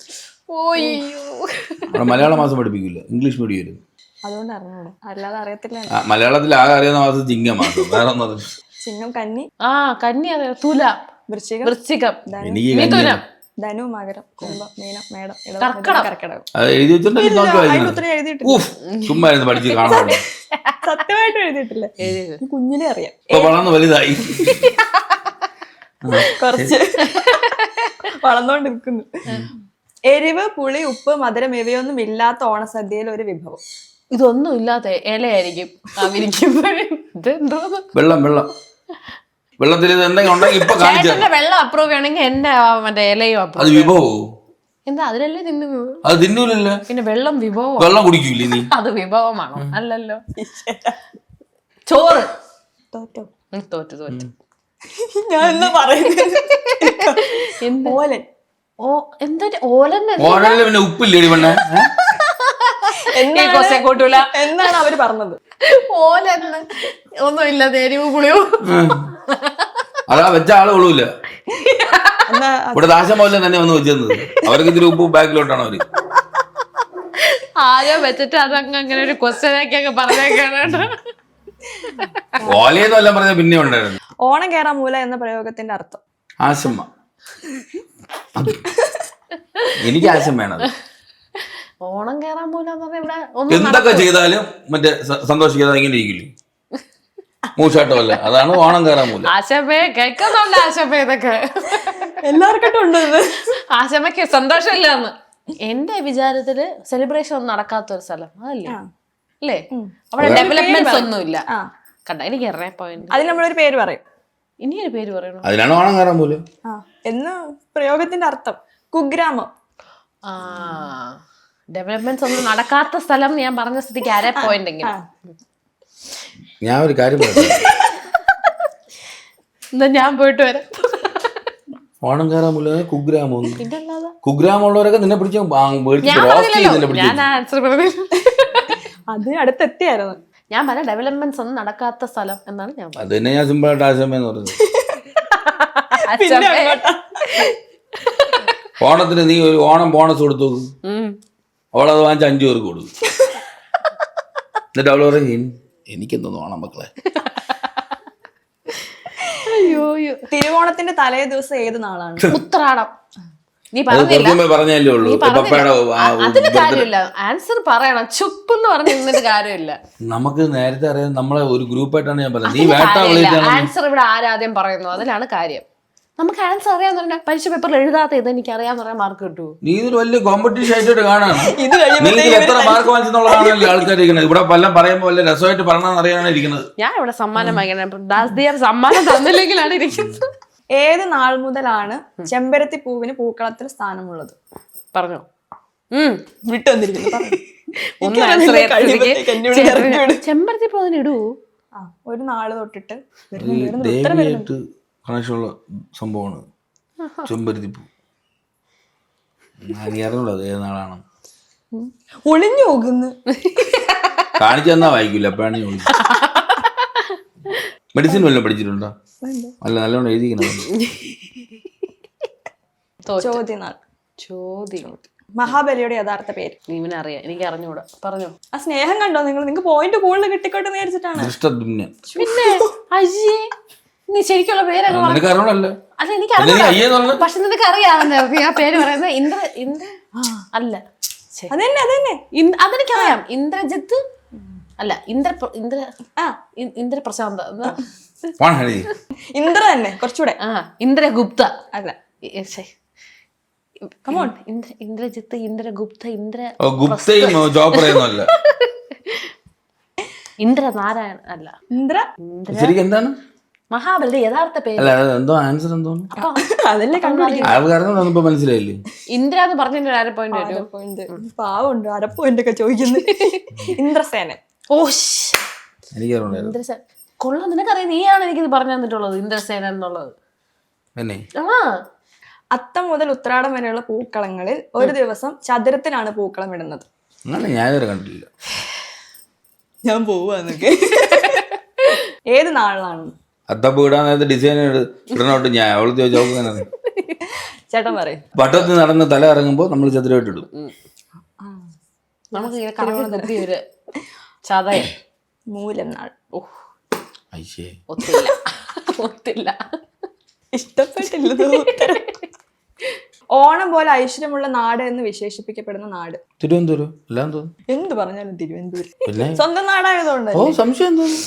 മലയാള മാസം പഠിപ്പിക്കില്ല, ഇംഗ്ലീഷ് മീഡിയം ആയിരുന്നു. അതുകൊണ്ട് അറിഞ്ഞൂടാ, അല്ലാതെ അറിയത്തില്ല. മലയാളത്തിൽ ആകെ അറിയുന്ന മാസം ചിങ്ങമാസം, വേറെ ഒന്നും. ചിങ്ങം കന്നി. കന്നി അറിയാം. തുല, വൃശ്ചികം, മിഥുനം, ധനു, മകരം, കുംഭം, മീനം, മേടം, കർക്കിടകം. ചുമ്മാ പഠിച്ച് കാണാൻ സത്യമായിട്ട് എഴുതിയിട്ടില്ല. കുഞ്ഞിനെ അറിയാം. വളർന്ന് വലുതായി കുറച്ച് വളർന്നോണ്ടിരിക്കുന്നു. എരിവ്, പുളി, ഉപ്പ്, മധുരം ഇവയൊന്നും ഇല്ലാത്ത ഓണസദ്യയിൽ ഒരു വിഭവം. ഇതൊന്നും ഇല്ലാത്ത ഇലയായിരിക്കും. വെള്ളം വെള്ളത്തിൽ എന്തെങ്കിലും ഉണ്ടെങ്കിൽ ഇപ്പൊ വെള്ളം അപ്രൂവ് ചെയ്യണമെങ്കിൽ എന്റെ മറ്റേ ഇലയും അത് വിഭവോ? എന്താ അതിലല്ലേ തിന്നുന്നത്? അത് തിന്നൂലല്ലോ. പിന്നെ വെള്ളം വിഭവം. വെള്ളം കുടിക്കൂലേ നീ? അത് വിഭവമാണോ? അല്ലല്ലോ. ചോറ്. തോറ്റു ഞാൻ എന്താ പറയുന്നത്? ഓലൻ. എന്താ ഓലൻ? ഓലനില് പിന്നെ ഉപ്പില്ലേ പെണ്ണെ? എന്നാണ് അവര് പറഞ്ഞത്. ഓലെന്ന് ഒന്നുമില്ല, എരിവ് പുളിയോ. അതാ വെച്ച ആള് കൊള്ളൂല. ഇവിടെ ദാശമോല്ല തന്നെ വന്ന് വെച്ചത്. അവർക്ക് ഇതിന് ഉപ്പ് ബാക്കിലോട്ടാണ് അവര് ആകെ വെച്ചിട്ട് അതങ്ങ് അങ്ങനെ ഒരു ക്വസ്റ്റ്യൻ ആക്കിയൊക്കെ പറഞ്ഞേക്കാണ്. ഓലയെന്നും എല്ലാം പറഞ്ഞ പിന്നെ ഉണ്ടായിരുന്നു. ഓണം കേറാൻ മൂല എന്ന പ്രയോഗത്തിന്റെ അർത്ഥം? ആശമ്മ. എനിക്ക് ആശം വേണം. ഓണം കേറാൻ പോലെന്ന് പറഞ്ഞാൽ ഇവിടെ ഒന്നും എന്തൊക്കെ ചെയ്താലും മറ്റേ സന്തോഷിക്കാതെ ഇങ്ങനെ ഇരിക്കില്ലേ, മൂച്ചാട്ടമല്ല, അതാണ് ഓണം കയറാൻ മൂല. ആശപ്പേ കേൾക്കുന്നുണ്ട്, ആശപ്പേ ഇതൊക്കെ എല്ലാവർക്കും ഉണ്ട് ഇത്. ആശമ്മക്ക് സന്തോഷമില്ലാന്ന്. എന്റെ വിചാരത്തില് സെലിബ്രേഷൻ ഒന്നും നടക്കാത്ത ഒരു സ്ഥലം അതല്ലേ അല്ലേ? അവിടെ ഡെവലപ്മെന്റ്സ് ഒന്നും ഇല്ല. കണ്ട എനിക്ക് അറിയാൻ പോയിന്റ്. അതിന് നമ്മളൊരു പേര് പറയും. ഇനിയൊരു പേര് പറയണോ? അതിനാണ് ഓണം കയറാൻ മൂല എന്ന് പ്രയോഗത്തിന്റെ അർത്ഥം. കുഗ്രാമം. ആ ഡെവലപ്മെന്റ്സ് ഒന്നും നടക്കാത്ത സ്ഥലം ഞാൻ പറഞ്ഞ സ്ഥിതിക്ക് അര പോയിന്റ് എങ്കിലും. ഞാൻ ഒരു കാര്യം പറയാം, എന്നാ ഞാൻ പോയിട്ട് വരാം. ഓണം കയറാൻ മൂല കുഗ്രാമം. പിന്നല്ലാതെ കുഗ്രാമമുള്ളവരൊക്കെ നിന്നെ പിടിച്ച് ഞാൻ ആൻസർ പറഞ്ഞു. അത് അടുത്തെത്തിയായിരുന്നു. ഞാൻ പറഞ്ഞ ഡെവലപ്മെന്റ്സ് ഒന്നും നടക്കാത്ത സ്ഥലം എന്നാണ് ഞാൻ അത് തന്നെ ഞാൻ സിമ്പിളായിട്ട് ആശമെന്ന് പറഞ്ഞത്. ഓണത്തിന് നീ ഒരു ഓണം ബോണസ് കൊടുത്തു, അവളത് വാങ്ങിച്ച 5 പേർക്ക് കൊടുക്കും. എന്നിട്ട് അവള് പറയും എനിക്കെന്തോന്നു ഓണം മക്കളെ. തിരുവോണത്തിന്റെ തലേ ദിവസം ഏത് നാളാണ്? ഉത്രാടം. നീ പറഞ്ഞല്ലേ ഉള്ളൂ. അതിന് കാര്യമില്ല, ആൻസർ പറയണം. ചുപ്പെന്ന് പറഞ്ഞിരുന്നിട്ട് കാര്യമില്ല. നമുക്ക് നേരത്തെ അറിയാം, നമ്മളെ ഒരു ഗ്രൂപ്പായിട്ടാണ് ഞാൻ പറഞ്ഞത്. നീ വേട്ട വിളിച്ചാണ് ആൻസർ ഇവിടെ ആരാദ്യം പറയുന്നു, അതിലാണ് കാര്യം. നമുക്ക് ആൻസർ അറിയാന്ന് പറഞ്ഞാൽ പരീക്ഷ പേപ്പറിൽ എഴുതാത്ത ഇത് എനിക്ക് അറിയാന്ന് പറയാൻ മാർക്ക് കിട്ടൂ. നീ ഇതൊരു വലിയ കോമ്പറ്റീഷൻ ആയിട്ട് കാണാണ്. നീ ഇതിൽ എത്ര മാർക്ക് വാങ്ങിച്ചെന്നുള്ളതാണല്ലോ ആൾക്കാർ ഇരിക്കുന്നത്. ഇവിടെ പല പറയുമ്പോൾ വല്ല രസമായിട്ട് പറയണമെന്ന് അറിയാനാണ് ഇരിക്കുന്നത്. ഞാൻ ഇവിടെ സമ്മാനം വാങ്ങിക്കണം, ദാസ്ദിയാർ സമ്മാനം തന്നില്ലെങ്കിലാണ് ഇരിക്കുന്നത്. ഏത് നാൾ മുതലാണ് ചെമ്പരത്തി പൂവിന് പൂക്കളത്തിൽ സ്ഥാനമുള്ളത്? പറഞ്ഞോ. ചെമ്പരത്തി പൂ അതിന് ഇടൂ. ഒരു നാള് തൊട്ടിട്ട് ദേവിയായിട്ട് കണക്ഷനുള്ള സംഭവമാണ് ചെമ്പരത്തിപ്പൂ. അറിയാറുള്ളൂ അത് ഏത് നാളാണ്. ഒളിഞ്ഞു പോകുന്നു. കാണിച്ചു തന്നാ വായിക്കൂല, എപ്പോഴാണ് ഞാൻ മെഡിസിൻ വല്ലതും പഠിച്ചിട്ടുണ്ടോ? അല്ല, നല്ലോണം എഴുതിക്കണം. ചോദ്യം. മഹാബലിയുടെ യഥാർത്ഥ പേര്? നീവിനറിയാം, എനിക്ക് അറിഞ്ഞൂടാ. പറഞ്ഞോ. ആ സ്നേഹം കണ്ടോ നിങ്ങൾക്ക് പോയിന്റ് കൂടുതൽ കിട്ടിക്കോട്ടെ വിചാരിച്ചിട്ടാണ്. പിന്നെ അയ്യേ, നീ ശരിക്കുള്ള പേരൊക്കെ അല്ല എനിക്കറിയാം, പക്ഷെ നിനക്ക് അറിയാവുന്ന ആ പേര് പറയുന്നത് ഇന്ദ്ര അല്ല, അതെനിക്കറിയാം. ഇന്ദ്രജിത്ത് അല്ല, ഇന്ദ്ര പ്രശാന്ത്, ഇന്ദ്ര തന്നെ കുറച്ചുകൂടെ. ഇന്ദ്രഗുപ്ത അല്ല, ഇന്ദ്രജിത്ത്, ഇന്ദ്രഗുപ്ത, ഇന്ദ്രനാരായണ അല്ല, എന്താണ് മഹാബലിയുടെ യഥാർത്ഥ പേര്? ആൻസർ എന്തോ മനസ്സിലായില്ലേ? ഇന്ദ്ര എന്ന് പറഞ്ഞ അര പോയിന്റ്. പാവുണ്ട്, അര പോയിന്റ് ഒക്കെ ചോദിക്കുന്നു. ഇന്ദ്രസേനൻ. ഇന്ദ്രസേന കൊള്ളാം. നിനക്കറിയാം, നീയാണ് എനിക്കിത് പറഞ്ഞു തന്നിട്ടുള്ളത് ഇന്ദ്രസേന എന്നുള്ളത്. അത്തം മുതൽ ഉത്രാടം വരെയുള്ള പൂക്കളങ്ങളിൽ ഒരു ദിവസം ചതുരത്തിലാണ് പൂക്കളം ഇടുന്നത്. ഞാൻ കണ്ടിട്ടില്ല. ഞാൻ പോവാന്നൊക്കെ. ഏത് നാളിലാണ്? അത്തപ്പൂ ഇടാൻ നേരത്തെ ഡിസൈൻ ഇടണോട്ട് ഞാൻ അവള് ചോദിച്ചാൽ ചേട്ടൻ പറയും. പട്ടത്തിൽ നടന്ന് തല ഇറങ്ങുമ്പോ നമ്മൾ ചതുരമായിട്ട് ഇടും. നമുക്ക് ചതയം മൂലം നാൾ. ഒത്തില്ല, ഇഷ്ടപ്പെട്ടില്ല. ഓണം പോലെ ഐശ്വര്യമുള്ള നാട് എന്ന് വിശേഷിപ്പിക്കപ്പെടുന്ന നാട്? തിരുവനന്തപുരം. എല്ലാം എന്ത് പറഞ്ഞാലും തിരുവനന്തപുരം സ്വന്തം നാടായതുകൊണ്ട്. സംശയം തോന്നുന്നു.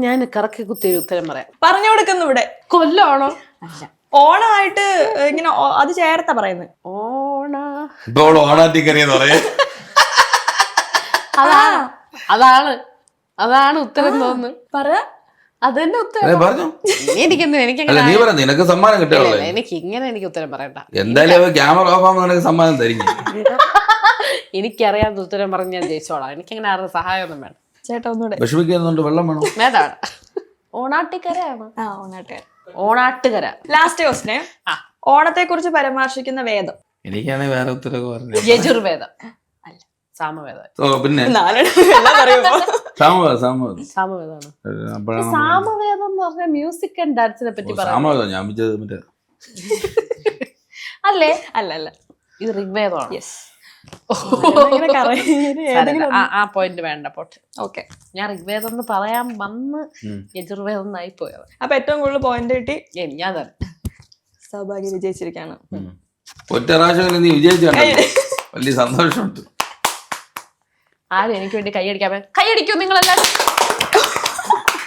ഞാൻ കറക്കി കുത്തിയൊരു ഉത്തരം പറയാം. പറഞ്ഞു കൊടുക്കുന്നു. ഇവിടെ കൊല്ലാണോ? ഓണമായിട്ട് ഇങ്ങനെ അത് ചേർത്താ പറയുന്നത്. അതാണ് ഉത്തരം തോന്നുന്നു. പറയാ, അത് തന്നെ ഉത്തരം. നിനക്ക് സമ്മാനം കിട്ടിയല്ലോ. എനിക്ക് ഇങ്ങനെ എനിക്ക് ഉത്തരം പറയണ്ട. എന്തായാലും ക്യാമറ ഓഫ് ആകുമ്പോൾ നിനക്ക് സമ്മാനം തരും. എനിക്കറിയാത്ത ഉത്തരം പറഞ്ഞ് ഞാൻ ജയിച്ചോളാം. എനിക്കങ്ങനെ ആരുടെ സഹായം ഒന്നും വേണം. ചേട്ടാ ഒന്നുകൂടെ. വിഷമിക്കുന്നുണ്ട്, വെള്ളം വേണം. വേണ്ടാണ്. ഓണാട്ടുകരയാണ്. ഓണാട്ടുകര. Last question. ഓണത്തെ കുറിച്ച് പരാമർശിക്കുന്ന വേദം? എനിക്കാണെങ്കിൽ വേറെ ഉത്തരവ് പറഞ്ഞു. യജുർവേദം. സാമവേദം. പിന്നെ സാമവേദമാണ്. സാമവേദം എന്ന് പറഞ്ഞ മ്യൂസിക് ആൻഡ് ഡാൻസിനെ പറ്റി പറയാം. അല്ലേ? അല്ല, ഇത് ഋഗ്വേദമാണ്. ആ പോയിന്റ് വേണ്ട, പോട്ടെ. ഓക്കെ, ഞാൻ ഋഗ്വേദം എന്ന് പറയാൻ വന്ന് യജുർവേദം എന്നായി പോയത്. അപ്പൊ ഏറ്റവും കൂടുതൽ പോയിന്റ് കിട്ടി ഞാൻ തന്നെ. സൗഭാഗ്യം വിജയിച്ചിരിക്കാണ്. ഒറ്റ പ്രാവശ്യം നീ വിജയിച്ചു. വലിയ സന്തോഷമുണ്ട്. ആരും എനിക്ക് വേണ്ടി കൈയടിക്കൂ നിങ്ങളെല്ലാരും.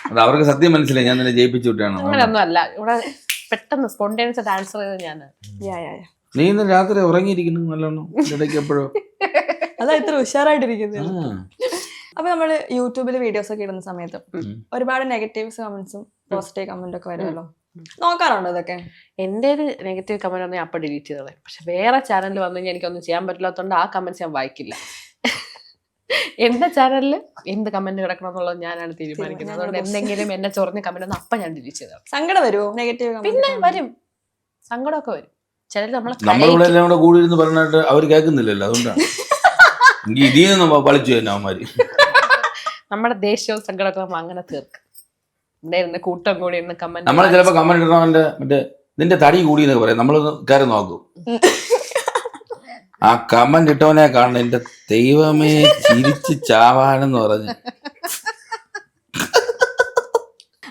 അത് അവർക്ക് സത്യം മനസ്സിലായി, ഞാൻ നിന്നെ ജയിപ്പിച്ചു വിട്ടാണ്. അങ്ങനെയൊന്നും അല്ല, ഇവിടെ പെട്ടെന്ന് സ്പോണ്ടേനിയസ് ആയിട്ട് ആൻസർ ചെയ്ത് ഞാൻ. നീ ഇന്ന് രാത്രി ഉറങ്ങിയിരിക്കുന്നു നല്ലോണം ഇടയ്ക്ക് എപ്പോഴോ. അതാ ഇത്ര ഉഷാറായിട്ടിരിക്കുന്നത്. അപ്പൊ നമ്മള് യൂട്യൂബിൽ വീഡിയോസ് ഒക്കെ ഇടുന്ന സമയത്ത് ഒരുപാട് നെഗറ്റീവ്സ് കമന്റ്സും പോസിറ്റീവ് കമന്റ് ഒക്കെ വരുമല്ലോ, നോക്കാറുണ്ടോ ഇതൊക്കെ? എന്റെ ഒരു നെഗറ്റീവ് കമന്റ് ഒന്നും അപ്പൊ ഡിലീറ്റ് ചെയ്തോളെ. പക്ഷെ വേറെ ചാനലിൽ വന്നു കഴിഞ്ഞാൽ എനിക്കൊന്നും ചെയ്യാൻ പറ്റില്ലാത്തതുകൊണ്ട് ആ കമന്റ്സ് ഞാൻ വായിക്കില്ല. എന്റെ ചാനലിൽ എന്ത് കമന്റ് കിടക്കണം എന്നുള്ളത് ഞാനാണ് തീരുമാനിക്കുന്നത്. അതുകൊണ്ട് എന്തെങ്കിലും എന്നെ ചൊറിഞ്ഞ കമന്റ് ഒന്നും അപ്പൊ ഞാൻ ഡിലീറ്റ് ചെയ്തോളാം. സങ്കടം വരുമോ നെഗറ്റീവ്? പിന്നെ വരും, സങ്കടമൊക്കെ വരും. ചിലർ നമ്മളിവിടെ എല്ലാം കൂടെ കൂടി ഇരുന്ന് പറഞ്ഞിട്ട് അവർ കേൾക്കുന്നില്ലല്ലോ, അതുകൊണ്ടാണ്. ഇതിന്ന് പളിച്ചു തന്നെ അവന്മാര്. നമ്മുടെ ദേഷ്യവും സങ്കടമൊക്കെ നമ്മൾ അങ്ങനെ തീർക്കും. ഇവിടെ ഇരുന്ന് കൂട്ടം കൂടി ഇരുന്ന് കമന്റ്. നമ്മള് ചിലപ്പോ കമന്റ് ഇടണവന്റെ മറ്റേ നിന്റെ തടി കൂടി എന്നൊക്കെ പറയാം, നമ്മള് കയറി നോക്കും. ആ കമന്റ് ഇട്ടവനെ കാണണം, എന്റെ ദൈവമേ ചിരിച്ച് ചാവാനെന്ന് പറഞ്ഞു.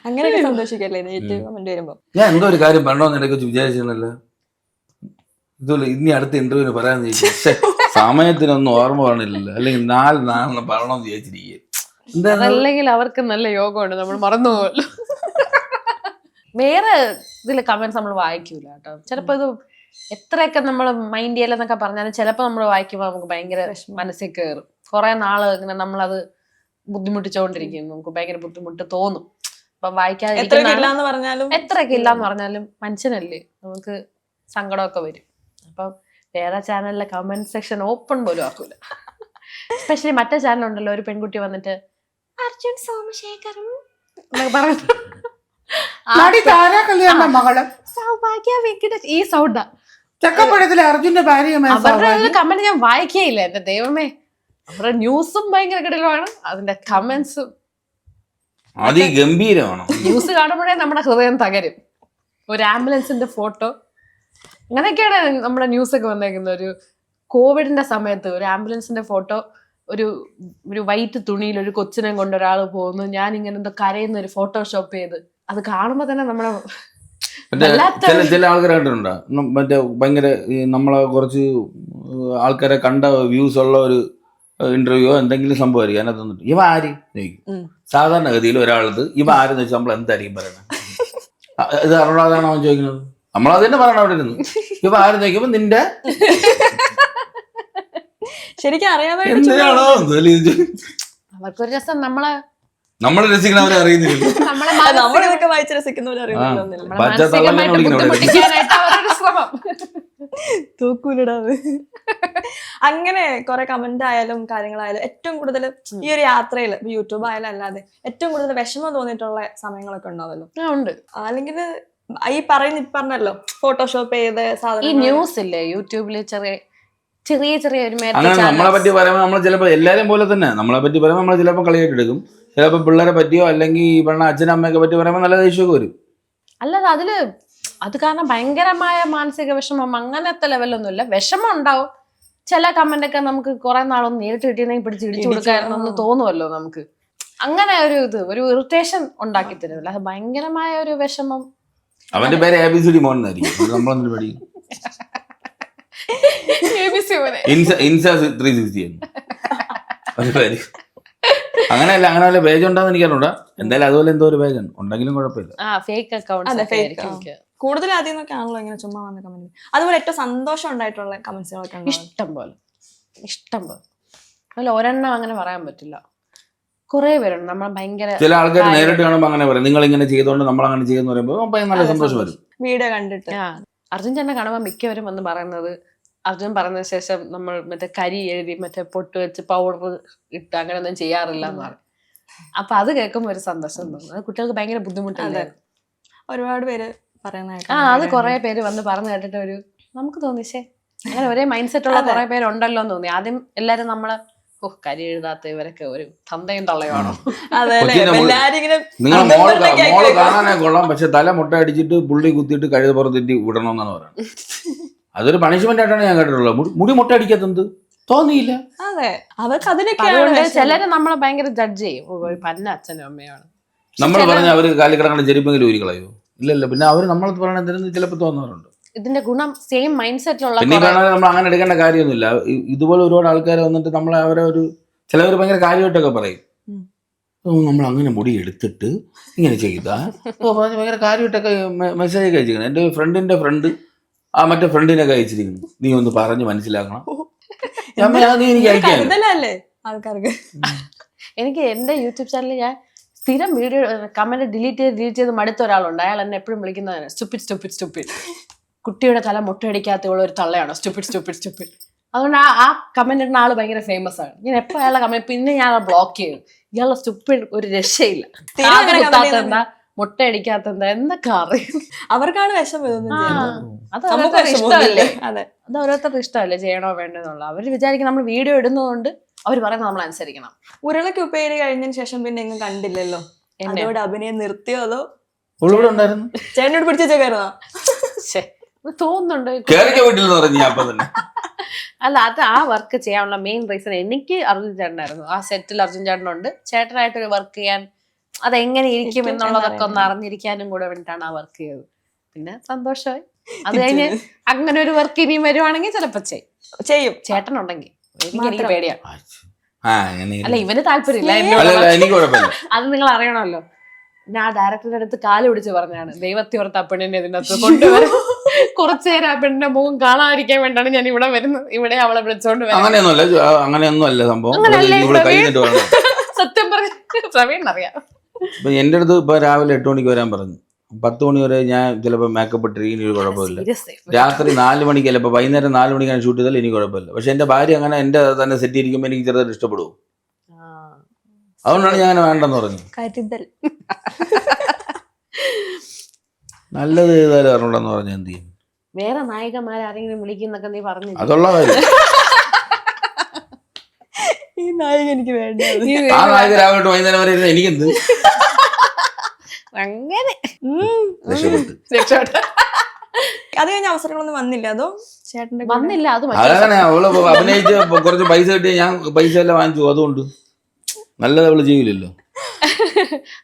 അങ്ങനെയൊക്കെ സന്തോഷിക്കല്ലേ നെഗറ്റീവ് കമന്റ് വരുമ്പോ? ഞാൻ എന്തോ ഒരു കാര്യം പറഞ്ഞോന്ന് ഇടയ്ക്ക് വെച്ച് വിചാരിച്ചിരുന്നല്ലോ. ഇതുപോലെ ഇനി അടുത്ത ഇന്റർവ്യൂവിന് പറയാന്ന് ചോദിച്ചു, സമയത്തിനൊന്നും ഓർമ്മ പറഞ്ഞില്ലല്ലോ, അല്ലെങ്കിൽ നാലെണ്ണം പറയണമെന്ന് വിചാരിച്ചിരിക്കുക. അതല്ലെങ്കിൽ അവർക്ക് നല്ല യോഗമുണ്ട്, നമ്മൾ മറന്നു പോകുമല്ലോ. വേറെ ഇതില് കമന്റ്സ് നമ്മൾ വായിക്കൂല കേട്ടോ. ചിലപ്പോ ഇത് എത്രയൊക്കെ നമ്മൾ മൈൻഡ് ചെയ്യലെന്നൊക്കെ പറഞ്ഞാലും ചിലപ്പോ നമ്മൾ വായിക്കുമ്പോൾ നമുക്ക് ഭയങ്കര മനസ്സിൽ കയറും. കുറെ നാള് ഇങ്ങനെ നമ്മളത് ബുദ്ധിമുട്ടിച്ചോണ്ടിരിക്കും, നമുക്ക് ഭയങ്കര ബുദ്ധിമുട്ട് തോന്നും. അപ്പൊ വായിക്കാതിരിക്കുന്ന എത്രയൊക്കെ ഇല്ലാന്ന് പറഞ്ഞാലും മനുഷ്യനല്ലേ, നമുക്ക് സങ്കടമൊക്കെ വരും. അപ്പം വേറെ ചാനലിലെ കമന്റ് സെക്ഷൻ ഓപ്പൺ പോലും ആക്കൂല. എസ്പെഷ്യലി മറ്റേ ചാനലുണ്ടല്ലോ, ഒരു പെൺകുട്ടി വന്നിട്ട് അർജുൻ സോമശേഖറും പറഞ്ഞിട്ട് സൗഭാഗ്യ വെങ്കിടേഷ് ഈ സൗണ്ടാ ചക്കപ്പഴത്തിലെ അർജുന്റെ ഭാര്യ. അവരുടെ കമന്റ് ഞാൻ വായിക്കേയില്ല, എന്റെ ദൈവമേ. അവരുടെ ന്യൂസും ഭയങ്കര കിടലുമാണ്, അതിന്റെ കമന്റ്സും അതിഗംഭീരമാണ്. ന്യൂസ് കാണുമ്പോഴേ നമ്മുടെ ഹൃദയം തകരും. ഒരു ആംബുലൻസിന്റെ ഫോട്ടോ, അങ്ങനെയൊക്കെയാണ് നമ്മുടെ ന്യൂസ് ഒക്കെ വന്നേക്കുന്നത്. ഒരു കോവിഡിന്റെ സമയത്ത് ഒരു ആംബുലൻസിന്റെ ഫോട്ടോ, ഒരു വൈറ്റ് തുണിയിൽ ഒരു കൊച്ചിനെ കൊണ്ട് ഒരാൾ പോകുന്നു, ഞാൻ ഇങ്ങനെ എന്തോ കരയുന്ന ഒരു ഫോട്ടോഷോപ്പ് ചെയ്ത്, അത് കാണുമ്പോ തന്നെ നമ്മുടെ ചില ആൾക്കാരായിട്ടുണ്ടോ മറ്റേ ഭയങ്കര നമ്മളെ കുറച്ച് ആൾക്കാരെ കണ്ട വ്യൂസ് ഉള്ള ഒരു ഇന്റർവ്യൂയോ എന്തെങ്കിലും സംഭവമായിരിക്കും. അതിനകത്ത് തന്നിട്ട് ഇവ ആര് ചോദിക്കും. സാധാരണഗതിയിൽ ഒരാളത് ഇവ ആരെന്ന് വെച്ചാൽ നമ്മൾ എന്തായിരിക്കും പറയണത്? ഇത് അറിയാതാണോ അവൻ ചോദിക്കുന്നത്? നമ്മളത് തന്നെ പറയണം അവിടെ ഇരുന്ന്. ഇവ ആര് ചോദിക്കുമ്പോ നിന്റെ ശരിക്കും അറിയാതെ എന്തിനാണോ അവർക്കൊരു രസം നമ്മളെ രസിക്കണവരെ അറിയുന്നില്ല. നമ്മളിതൊക്കെ വായിച്ച് തൂക്കൂലിടാവ്. അങ്ങനെ കുറെ കമന്റ് ആയാലും കാര്യങ്ങളായാലും ഏറ്റവും കൂടുതൽ ഈ ഒരു യാത്രയിൽ യൂട്യൂബ് ആയാലും അല്ലാതെ ഏറ്റവും കൂടുതൽ വിഷമം തോന്നിയിട്ടുള്ള സമയങ്ങളൊക്കെ ഉണ്ടാവല്ലോ? ഉണ്ട്. അല്ലെങ്കിൽ ഈ പറഞ്ഞല്ലോ ഫോട്ടോഷോപ്പ് ചെയ്ത് ഈ ന്യൂസ് ഇല്ലേ യൂട്യൂബില് ചെറിയ ഒരു അങ്ങനെ നമ്മളെ പറ്റി പറയുമ്പോൾ നമ്മൾ ചിലപ്പോൾ എല്ലാരും പോലെ തന്നെ നമ്മളെ പറ്റി പറയുമ്പോൾ നമ്മൾ ചിലപ്പോൾ കളിയായിട്ട് എടുക്കും. ചിലപ്പോൾ പിള്ളേരെ പറ്റിയോ അല്ലെങ്കിൽ ഈ പറഞ്ഞ അച്ഛനും അമ്മയൊക്കെ പറ്റി പറയുമ്പോൾ നല്ല ദേഷ്യമൊക്കെ വരും. അല്ലാതെ അത് കാരണം ഭയങ്കരമായ മാനസിക വിഷമം അങ്ങനത്തെ ലെവലൊന്നുമില്ല. വിഷമം ഉണ്ടാവും. ചില കമന്റ് ഒക്കെ നമുക്ക് കുറെ നാളൊന്നും നേരിട്ട് കിട്ടിയെങ്കിൽ പിടിച്ച് ഇടിച്ചു കൊടുക്കാമെന്ന് തോന്നുമല്ലോ നമുക്ക്. അങ്ങനെ ഒരു ഇറിറ്റേഷൻ ഉണ്ടാക്കി തരുന്നില്ല. അത് ഭയങ്കരമായ ഒരു വിഷമം. അവന്റെ പേര് ABCD മോൻ എന്നായിരിക്കും. നമ്മളൊന്നും പഠിക്കും അങ്ങനെയല്ല. അങ്ങനെ വല്ല പേജ് ഉണ്ടാന്ന് എനിക്കറിഞ്ഞൂടാ. എന്തായാലും അതുപോലെ എന്തോ ഒരു പേജ് ഉണ്ടെങ്കിലും കുഴപ്പമില്ല. കൂടുതൽ ആദ്യം ഒക്കെ ആണല്ലോ ഇങ്ങനെ ചുമ്മാ വന്ന കമന്റ്. അതുപോലെ ഏറ്റവും സന്തോഷം ഉണ്ടായിട്ടുള്ള കമന്റ്സുകളൊക്കെ ഇഷ്ടം പോലെ അല്ല ഒരെണ്ണം അങ്ങനെ പറയാൻ പറ്റില്ല. കുറെ പേരുണ്ട് നമ്മൾ ഭയങ്കര. ചില ആൾക്കാർ നേരിട്ട് കാണുമ്പോൾ അങ്ങനെ പറയും, നിങ്ങൾ ഇങ്ങനെ ചെയ്തോണ്ട് നമ്മൾ അങ്ങനെ ചെയ്യുന്ന പറയുമ്പോൾ നല്ല സന്തോഷം വരും. വീഡിയോ കണ്ടിട്ട് അർജുൻ ചേട്ടനെ കാണുമ്പോൾ മിക്കവരും വന്ന് പറയുന്നത്, അർജുൻ പറഞ്ഞതിന് ശേഷം നമ്മൾ മറ്റേ കരി എഴുതി മറ്റേ പൊട്ട് വെച്ച് പൗഡർ ഇട്ട് അങ്ങനെ ഒന്നും ചെയ്യാറില്ല എന്ന് പറയും. അപ്പൊ അത് കേൾക്കുമ്പോൾ ഒരു സന്തോഷം തോന്നുന്നു. അത് കുട്ടികൾക്ക് ഭയങ്കര ബുദ്ധിമുട്ടല്ലേ. ഒരുപാട് പേര് പറയുന്ന അത് കുറെ പേര് വന്ന് പറഞ്ഞു കേട്ടിട്ട് നമുക്ക് തോന്നിച്ചേ അങ്ങനെ ഒരേ മൈൻഡ് സെറ്റ് ഉള്ള കുറെ പേരുണ്ടല്ലോ എന്ന് തോന്നി. ആദ്യം എല്ലാരും നമ്മളെ കരി എഴുതാത്ത ഇവരൊക്കെ ഒരു തന്തയും തള്ളയുമാണോ? നിങ്ങൾ മോള് കാണാനേ കൊള്ളാം, പക്ഷെ തല മുട്ട അടിച്ചിട്ട് പുള്ളി കുത്തിയിട്ട് കഴുത പുറത്തിട്ട് വിടണമെന്നാണ് പറയുന്നത്. അതൊരു പണിഷ്മെന്റ് ആയിട്ടാണ് ഞാൻ കേട്ടിട്ടുള്ളത്. മുടി മുട്ട അടിക്കാത്തത് തോന്നിയില്ല. അതെ, അവർക്ക് അതിനൊക്കെ ചിലര് നമ്മളെ ഭയങ്കര ജഡ്ജ് ചെയ്യും. പന്ന അച്ഛനും അമ്മയാണ് നമ്മൾ പറഞ്ഞ അവര് കാലിക്കിടങ്ങളുടെ ചെരുപ്പെങ്കിലും ഊരി കളയോ? ഇല്ലല്ലോ. പിന്നെ അവര് നമ്മൾ പറയണതിന് ചിലപ്പോൾ തോന്നാറുണ്ട്. ഇതിന്റെ ഗുണം സെയിം മൈൻഡ് സെറ്റിലുള്ള പിന്നെ നമ്മൾ അങ്ങനെ എടുക്കേണ്ട കാര്യമൊന്നുമില്ല. ഇതുപോലെ ഒരുപാട് ആൾക്കാർ വന്നിട്ട് നമ്മളെ അവരെ ഒരു ചിലവർ ഭയങ്കര കാര്യമായിട്ടൊക്കെ പറയും, നമ്മൾ അങ്ങനെ മുടി എടുത്തിട്ട് ഇങ്ങനെ ചെയ്താ പറഞ്ഞ് ഭയങ്കര കാര്യമായിട്ടൊക്കെ മെസ്സേജ് ഒക്കെ അയച്ചിരിക്കണം. എൻ്റെ ഫ്രണ്ടിന്റെ ഫ്രണ്ട് ആ മറ്റേ ഫ്രണ്ടിനൊക്കെ അയച്ചിരിക്കുന്നു, നീ ഒന്ന് പറഞ്ഞ് മനസ്സിലാക്കണം. എനിക്ക് അയക്കാൻ കരുതലല്ലേ ആൾക്കാർക്ക്. എനിക്ക് എൻ്റെ യൂട്യൂബ് ചാനലിൽ ഞാൻ സ്ഥിരം വീഡിയോ കമന്റ് ഡിലീറ്റ് ചെയ്ത് മടുത്ത ഒരാളുണ്ട്. അയാൾ എന്നെ എപ്പോഴും വിളിക്കുന്നതാണ് സ്റ്റുപ്പിഡ്. കുട്ടിയുടെ തല മുട്ടയടിക്കാത്തുള്ള ഒരു തള്ളയാണോ സ്റ്റുപ്പിഡ്. അതുകൊണ്ട് ആ കമന്റ് ഇടുന്ന ആള് ഭയങ്കര ഫേമസ് ആണ്. ഞാൻ എപ്പോ അയാളുടെ കമന്റ് പിന്നെ ഞാൻ ബ്ലോക്ക് ചെയ്യും. ഇയാളുടെ സ്റ്റുപ്പിഡ് ഒരു രക്ഷയില്ല. എന്താ മുട്ടയടിക്കാത്തെന്താ എന്തൊക്കെ അറിയും. അവർക്കാണ് വിഷം അത് ഓരോരുത്തരുടെ ഇഷ്ടമല്ലേ. അത് ഓരോരുത്തരുടെ ഇഷ്ടമല്ലേ ചെയ്യണോ വേണ്ടെന്നുള്ള. അവർ വിചാരിക്കും നമ്മൾ വീഡിയോ ഇടുന്നതുകൊണ്ട് അവർ പറയുന്നത് നമ്മൾ അനുസരിക്കണം. ഉരുളക്ക് ഉപ്പേരി കഴിഞ്ഞതിന് ശേഷം പിന്നെ എങ്ങും കണ്ടില്ലല്ലോ. എന്നോട് അഭിനയം നിർത്തിയോ അതോ ഉണ്ടായിരുന്നു? ചേട്ടനോട് പിടിച്ചേക്കായിരുന്നോ? തോന്നുന്നുണ്ട്. അല്ല, അത് ആ വർക്ക് ചെയ്യാനുള്ള മെയിൻ റീസൺ എനിക്ക് അർജുൻ ചേട്ടനായിരുന്നു. ആ സെറ്റിൽ അർജുൻ ചേട്ടനുണ്ട്. ചേട്ടനായിട്ടൊരു വർക്ക് ചെയ്യാൻ അതെങ്ങനെ ഇരിക്കും എന്നുള്ളതൊക്കെ ഒന്ന് അറിഞ്ഞിരിക്കാനും കൂടെ വേണ്ടിയിട്ടാണ് ആ വർക്ക് ചെയ്തത്. പിന്നെ സന്തോഷമായി. അത് കഴിഞ്ഞ് അങ്ങനെ ഒരു വർക്ക് ഇനിയും വരുവാണെങ്കിൽ ചിലപ്പോ ചെയ്യും. ചേട്ടനുണ്ടെങ്കിൽ എനിക്ക് പേടിയാണ്. അല്ല, ഇവന് താല്പര്യമില്ല. അത് നിങ്ങൾ അറിയണമല്ലോ. ഞാൻ ഡയറക്ടറുടെ അടുത്ത് കാല് പിടിച്ച് പറഞ്ഞാണ് ദൈവത്തെ ഓർത്ത് ആ പെണ്ണിനെ ഇതിനകത്ത് കൊണ്ടുവരാൻ. കുറച്ചു നേരം ആ പെണ്ണിന്റെ മുഖം കാണാതിരിക്കാൻ വേണ്ടിയാണ് ഞാൻ ഇവിടെ വരുന്നത്. ഇവിടെ അവളെ വിളിച്ചോണ്ട് വരാം. സത്യം പറഞ്ഞ പ്രവീൺ അറിയാം. എന്റെ അടുത്ത് ഇപ്പൊ രാവിലെ 8 മണിക്ക് വരാൻ പറഞ്ഞു. 10 മണി വരെ ഞാൻ ചിലപ്പോൾ മേക്കപ്പ് ഇട്ടിരിക്കും, ഒരു കുഴപ്പമില്ല. രാത്രി 4 മണിക്ക് ചിലപ്പോൾ വൈകുന്നേരം 4 മണിക്കാണ് ഷൂട്ട് ചെയ്താൽ എനിക്ക് കുഴപ്പമില്ല. പക്ഷെ എന്റെ ഭാര്യ അങ്ങനെ എന്റെ തന്നെ സെറ്റ് ഇരിക്കുമ്പോൾ എനിക്ക് ചെറുതായിട്ട് ഇഷ്ടപ്പെടും. അതുകൊണ്ടാണ് ഞാൻ വേണ്ടെന്ന് പറഞ്ഞു. നല്ലത് ചെയ്താലും അറിഞ്ഞൂടെന്ന് പറഞ്ഞു എന്ത് ചെയ്യും. വേറെ നായികമാരെങ്കിലും വിളിക്കുന്നൊക്കെ നീ പറഞ്ഞു. അതുള്ള കാര്യം ഈ നായിക എനിക്ക് വേണ്ട. ആ നായിക രാവിലെ വൈകുന്നേരം വരെ എനിക്കെന്ത് അങ്ങനെ അത് കഴിഞ്ഞ അവസരങ്ങളൊന്നും വന്നില്ല. അതോ ചേട്ടന്റെ വന്നില്ല. അതാണ് അവള് അഭിനയിച്ച് കുറച്ച് പൈസ കിട്ടിയ ഞാൻ പൈസ എല്ലാം വാങ്ങിച്ചു. അതുകൊണ്ട് നല്ലത് അവള് ചെയ്യില്ലല്ലോ.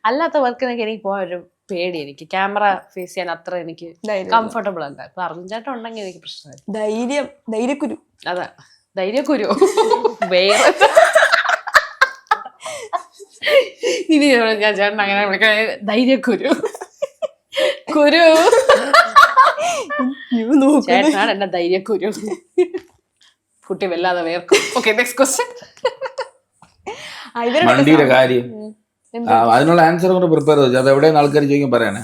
അല്ലാത്ത വർക്കിനൊക്കെ എനിക്ക് പോയൊരു പേടി. എനിക്ക് ക്യാമറ ഫേസ് ചെയ്യാൻ അത്ര എനിക്ക് കംഫർട്ടബിൾ അല്ല. ഇപ്പൊ അർജുൻ ചേട്ടൻ ഉണ്ടെങ്കിൽ എനിക്ക് പ്രശ്നമില്ല. ധൈര്യക്കുരു. അതാ ധൈര്യക്കുരു. വേറെ ഇനി ഞാൻ ചേട്ടൻ അങ്ങനെ വിളിക്കാൻ ധൈര്യക്കുരു. ചേട്ടനാണ് എന്റെ ധൈര്യക്കുരു. കുട്ടി വല്ലാതെ വേർക്കും. Okay, next question. വണ്ടിയുടെ കാര്യം അതിനുള്ള ആൻസർ കൊണ്ട് പ്രിപ്പയർ ചെയ്തു. അത് എവിടെയെന്ന് ആൾക്കാർ ചോദിക്കാൻ പറയണേ.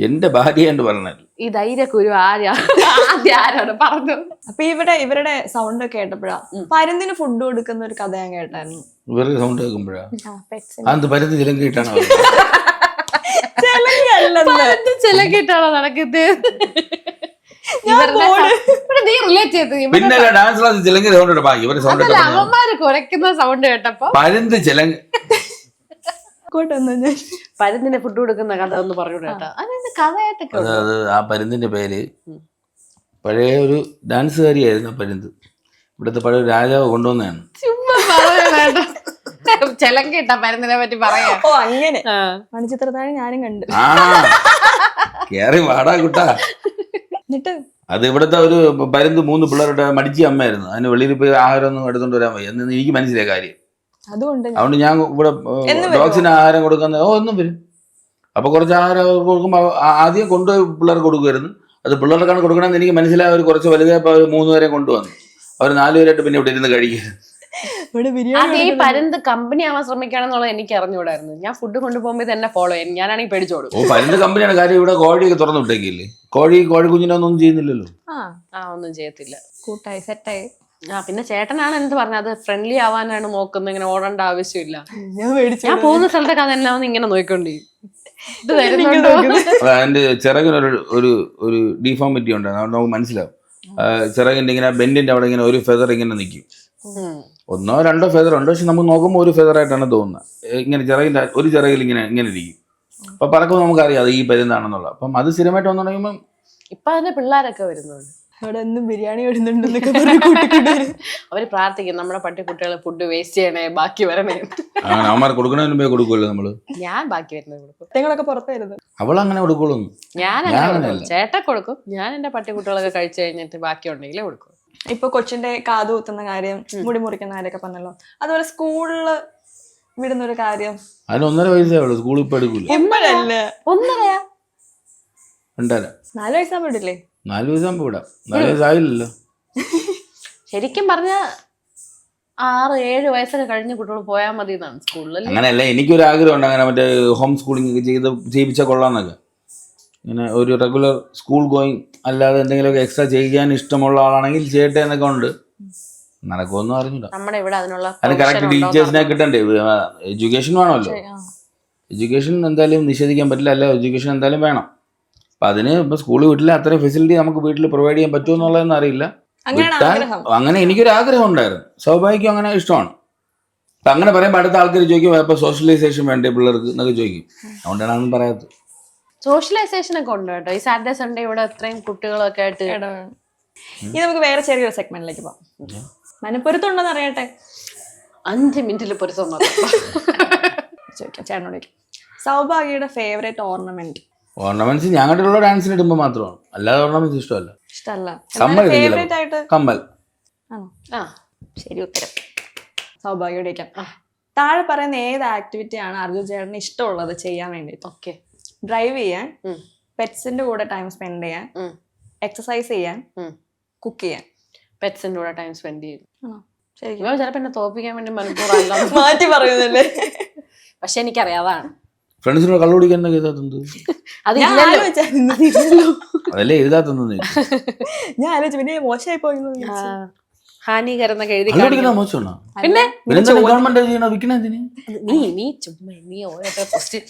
എന്റെ ഭാര്യ എന്ന് പറഞ്ഞാൽ ഈ ധൈര്യക്കുരു ആരാണ് പറഞ്ഞത്? അപ്പൊ ഇവരുടെ സൗണ്ട് ഒക്കെ കേട്ടപ്പോഴാ പരുന്തിന് ഫുഡ് കൊടുക്കുന്ന ഒരു കഥ ഞാൻ കേട്ടായിരുന്നു. ഇവരുടെ സൗണ്ട് കേൾക്കുമ്പോഴാ അത് പരുന്ത് ചിലങ്കിട്ടാണോ? ചിലങ്കിട്ടാണോ നടക്കുന്നത്? പിന്നെ ഡാൻസ് ക്ലാസ് ചിലങ്കി സൗണ്ട് ബാക്കി ഇവരുടെ സൗണ്ട് അവന്മാര് കുരയ്ക്കുന്ന സൗണ്ട് കേട്ടപ്പോ പരുന്ത് ചിലങ്ക്. പരുന്തിന് ഫുഡ് കൊടുക്കുന്ന കഥ ഒന്ന് പറഞ്ഞു കേട്ടാ. കഥയായിട്ടൊക്കെ അത് ആ പരുന്തിന്റെ പേര് പഴയ ഒരു ഡാൻസുകാരിയായിരുന്നു. ആ പരുന്ത് ഇവിടുത്തെ പഴയ രാജാവ് കൊണ്ടുവന്നതാണ്. ചിലങ്കിട്ട പരുന്തിനെ പറ്റി പറയാ. ഓ അങ്ങനെ മണിച്ചിത്രത്താഴ് ഞാനും കണ്ടു. ആ കേറി വാടാ കുട്ടാ. എന്നിട്ട് അത് ഇവിടുത്തെ ഒരു പരുന്ത് 3 പിള്ളേരുടെ മടിച്ച അമ്മയായിരുന്നു. അതിന് വെളിയിൽ പോയി ആഹാരം ഒന്നും എടുത്തോണ്ട് വരാൻ വയ്യ എന്ന് എനിക്ക് മനസ്സിലായ കാര്യം. അതുകൊണ്ട് ഞാൻ ഇവിടെ ഡോഗ്സിന് ആഹാരം കൊടുക്കുന്ന ഒന്നും വരും. അപ്പൊ കുറച്ച് ആഹാരം കൊടുക്കുമ്പോൾ ആദ്യം കൊണ്ടുപോയി പിള്ളേർക്ക് കൊടുക്കുമായിരുന്നു. അത് പിള്ളേർക്കാണ് കൊടുക്കണമെന്ന് എനിക്ക് മനസ്സിലായ. അവർ കുറച്ച് വലുതായപ്പോൾ അവർ 3 പേരെ കൊണ്ടുവന്നു. അവർ 4 പേരായിട്ട് പിന്നെ ഇവിടെ ഇരുന്ന് കഴിക്കരുത്. ഈ പരുന്ത് കമ്പനി ആവാൻ ശ്രമിക്കുകയാണെന്നുള്ളത് എനിക്ക് അറിഞ്ഞുകൂടായിരുന്നു. ഞാൻ ഫുഡ് കൊണ്ടുപോകുമ്പോൾ തന്നെ ഫോളോ ചെയ്യും. ഞാനാണെങ്കിൽ പേടിച്ചോടും. ഓ പരുന്ത് കമ്പനിയാണ് കാര്യം. ഇവിടെ കോഴിയൊക്കെ തുറന്നു വിട്ടേക്കില്ലേ. കോഴി കുഞ്ഞിനൊന്നും ചെയ്യുന്നില്ലല്ലോ. ഒന്നും ചെയ്യത്തില്ല. കൂട്ടായി സെറ്റായി. പിന്നെ ചേട്ടനാണ് എന്ത് പറഞ്ഞത്, ഫ്രണ്ട്ലി ആവാനാണ് നോക്കുന്നത്. ഇങ്ങനെ ഓടേണ്ട ആവശ്യമില്ല. ഞാൻ പോകുന്ന സ്ഥലത്തൊക്കെ അതെല്ലാം ഇങ്ങനെ നോക്കിക്കൊണ്ടിരിക്കും. ഇത് വരുന്നുണ്ടോ? അതിന്റെ ചിറകിനൊരു ഒരു ഡിഫോമിറ്റി ഉണ്ട്. നമുക്ക് മനസ്സിലാവും. ചിറകിന്റെ ഇങ്ങനെ ബെൻഡിന്റെ അവിടെ ഇങ്ങനെ ഒരു ഫെദർ ഇങ്ങനെ നിൽക്കും. 1 or 2 ഫെദർ ഉണ്ട്. പക്ഷെ നമുക്ക് നോക്കുമ്പോൾ ഒരു ഫെദർ ആയിട്ടാണ് തോന്നുന്നത്. ഇങ്ങനെ ചിറകിന്റെ ഒരു ചിറകിൽ ഇങ്ങനെ ഇരിക്കും. അപ്പൊ പറക്കുമ്പോൾ നമുക്കറിയാം അത് ഈ പരുന്താണെന്നുള്ള. അപ്പം അത് സ്ഥിരമായിട്ട് വന്നു തുടങ്ങുമ്പോൾ ഇപ്പൊ അതിന്റെ പിള്ളേരൊക്കെ വരുന്നുണ്ട്. അവിടെ ഒന്നും ബിരിയാണി വരുന്നുണ്ടെന്നൊക്കെ പറഞ്ഞ് കൂട്ടിക്കൊണ്ടുവരും. അവര് പ്രാർത്ഥിക്കും നമ്മുടെ പട്ടിക്കുട്ടികളെ ഫുഡ് വേസ്റ്റ് ചെയ്യണേ, ബാക്കി വരണേ. അവന്മാർ കൊടുക്കണതിന് മുമ്പേ കൊടുക്കുമല്ലോ നമ്മള്. ഞാൻ ബാക്കി വരുന്നത് കൊടുക്കും. നിങ്ങളൊക്കെ പുറത്തായിരുന്നു. അവളങ്ങനെ കൊടുക്കുള്ളൂ. ഞാൻ അങ്ങനെ കൊടുക്കും. ചേട്ടൻ കൊടുക്കും. ഞാൻ എന്റെ പട്ടിക്കുട്ടികളൊക്കെ കഴിച്ചു കഴിഞ്ഞിട്ട് ബാക്കി ഉണ്ടെങ്കിലേ കൊടുക്കും. ഇപ്പൊ കൊച്ചിന്റെ കാത് കുത്തുന്ന കാര്യം, മുടി മുറിക്കുന്ന കാര്യമൊക്കെ പറഞ്ഞല്ലോ. അതുപോലെ സ്കൂളില് വിടുന്നൊരു കാര്യം. അതിന് 1.5 വയസ്സേ ഉള്ളൂ. സ്കൂളിൽ ഇപ്പൊ എടുക്കൂല. എപ്പോഴല്ലേ? 1.5 2.5 4 വയസ്സാകുമ്പോ വിടില്ലേ? 4 വയസ്സാകുമ്പോ വിടാം. 4 വയസ്സായില്ലല്ലോ. ശരിക്കും പറഞ്ഞ 6-7 വയസ്സൊക്കെ കഴിഞ്ഞ കുട്ടികൾ പോയാൽ മതി എന്നാണ് സ്കൂളിൽ. അങ്ങനെയല്ല, എനിക്കൊരു ആഗ്രഹമുണ്ട് അങ്ങനെ മറ്റേ ഹോം സ്കൂളിംഗ് ഒക്കെ ചെയ്യിപ്പിച്ചാൽ കൊള്ളാന്നൊക്കെ. ഇങ്ങനെ ഒരു റെഗുലർ സ്കൂൾ ഗോയിങ് അല്ലാതെ എന്തെങ്കിലുമൊക്കെ എക്സ്ട്രാ ചെയ്യാൻ ഇഷ്ടമുള്ള ആളാണെങ്കിൽ ചെയ്യട്ടെ എന്നൊക്കെ ഉണ്ട്. നടക്കുമെന്ന് അറിഞ്ഞില്ല. നമ്മുടെ ഇവിടെ അതിനുള്ള അതിന് കറക്റ്റ് ടീച്ചേഴ്സിനെ കിട്ടണ്ടേ? എഡ്യൂക്കേഷൻ വേണമല്ലോ. എഡ്യൂക്കേഷൻ എന്തായാലും നിഷേധിക്കാൻ പറ്റില്ല. അല്ല, എഡ്യൂക്കേഷൻ എന്തായാലും വേണം. അപ്പം അതിന് ഇപ്പം സ്കൂളിൽ വീട്ടിൽ അത്രയും ഫെസിലിറ്റി നമുക്ക് വീട്ടിൽ പ്രൊവൈഡ് ചെയ്യാൻ പറ്റുമോ എന്നുള്ളതെന്ന് അറിയില്ല. അങ്ങനെ എനിക്കൊരു ആഗ്രഹം ഉണ്ടായിരുന്നു. സ്വാഭാവികം അങ്ങനെ ഇഷ്ടമാണ്. അപ്പം അങ്ങനെ പറയുമ്പോൾ അടുത്ത ആൾക്കാർ ചോദിക്കും അപ്പോൾ സോഷ്യലൈസേഷൻ വേണ്ടേ പിള്ളേർക്ക് എന്നൊക്കെ ചോദിക്കും. അതുകൊണ്ടാണ് അതൊന്നും പറയാത്തത്. സോഷ്യലൈസേഷൻ ഒക്കെ ഉണ്ട് കേട്ടോ. ഈ സാറ്റർഡേ സൺഡേ ഇവിടെ അത്രയും കുട്ടികളൊക്കെ ആയിട്ട്. ഇനി നമുക്ക് വേറെ ചെറിയൊരു സെഗ്മെന്റിലേക്ക് പോവാം. മനപ്പൊരുത്തുണ്ടോന്ന് അറിയട്ടെ. 5 മിനിറ്റിൽ പൊരുത്തം ചോദിക്കാം ചേട്ടനോട്. സൗഭാഗ്യയുടെ ഫേവറേറ്റ് ഓർണമെന്റ്? ഓർണമെന്റ്സ് ഞാൻ കണ്ടിട്ടുള്ള ഡാൻസിന് ഇടുമ്പോൾ മാത്രമാണ്. അല്ലാതെ ഓർണമെന്റ്സ് ഇഷ്ടമല്ല. ഇഷ്ടമല്ല. ഫേവറേറ്റ് ആയിട്ട് കമ്മൽ. ആണോ? ശരി ഉത്തരം. സൗഭാഗ്യയുടെ താഴെ പറയുന്ന ഏത് ആക്ടിവിറ്റി ആണ് അർജുൻ ചേട്ടന് ഇഷ്ടമുള്ളത് ചെയ്യാൻ വേണ്ടിട്ട്? ഓക്കെ. ഡ്രൈവ് ചെയ്യാൻ, പെറ്റ്സിന്റെ കൂടെ ടൈം സ്പെൻഡ് ചെയ്യാൻ, എക്സസൈസ് ചെയ്യാൻ, കുക്ക് ചെയ്യാൻ. പെറ്റ്സിന്റെ കൂടെ ടൈം സ്പെൻഡ് ചെയ്യും. ശരിക്കും ചിലപ്പോ എന്നെ തോപ്പിക്കാൻ വേണ്ടി മനഃപൂർവ്വം മാറ്റി പറയുന്നല്ലേ? പക്ഷെ എനിക്കറിയാതാണ്. ഫ്രണ്ട്സിനോട് കള്ളു കുടിക്കാൻ എഴുതാത്തത് അതല്ലേ എഴുതാത്തത്. ഞാൻ ആലോചിച്ചു പിന്നെ മോശമായി പോയി. ഹാനികരെന്നൊക്കെ എഴുതി മോശമാണോ? പിന്നെ ഗവൺമെന്റ് ചെയ്യണോ? വിൽക്കണതിന് നീ ചുമ്മാ നീ ഓരോ ക്വസ്റ്റ്യൻ.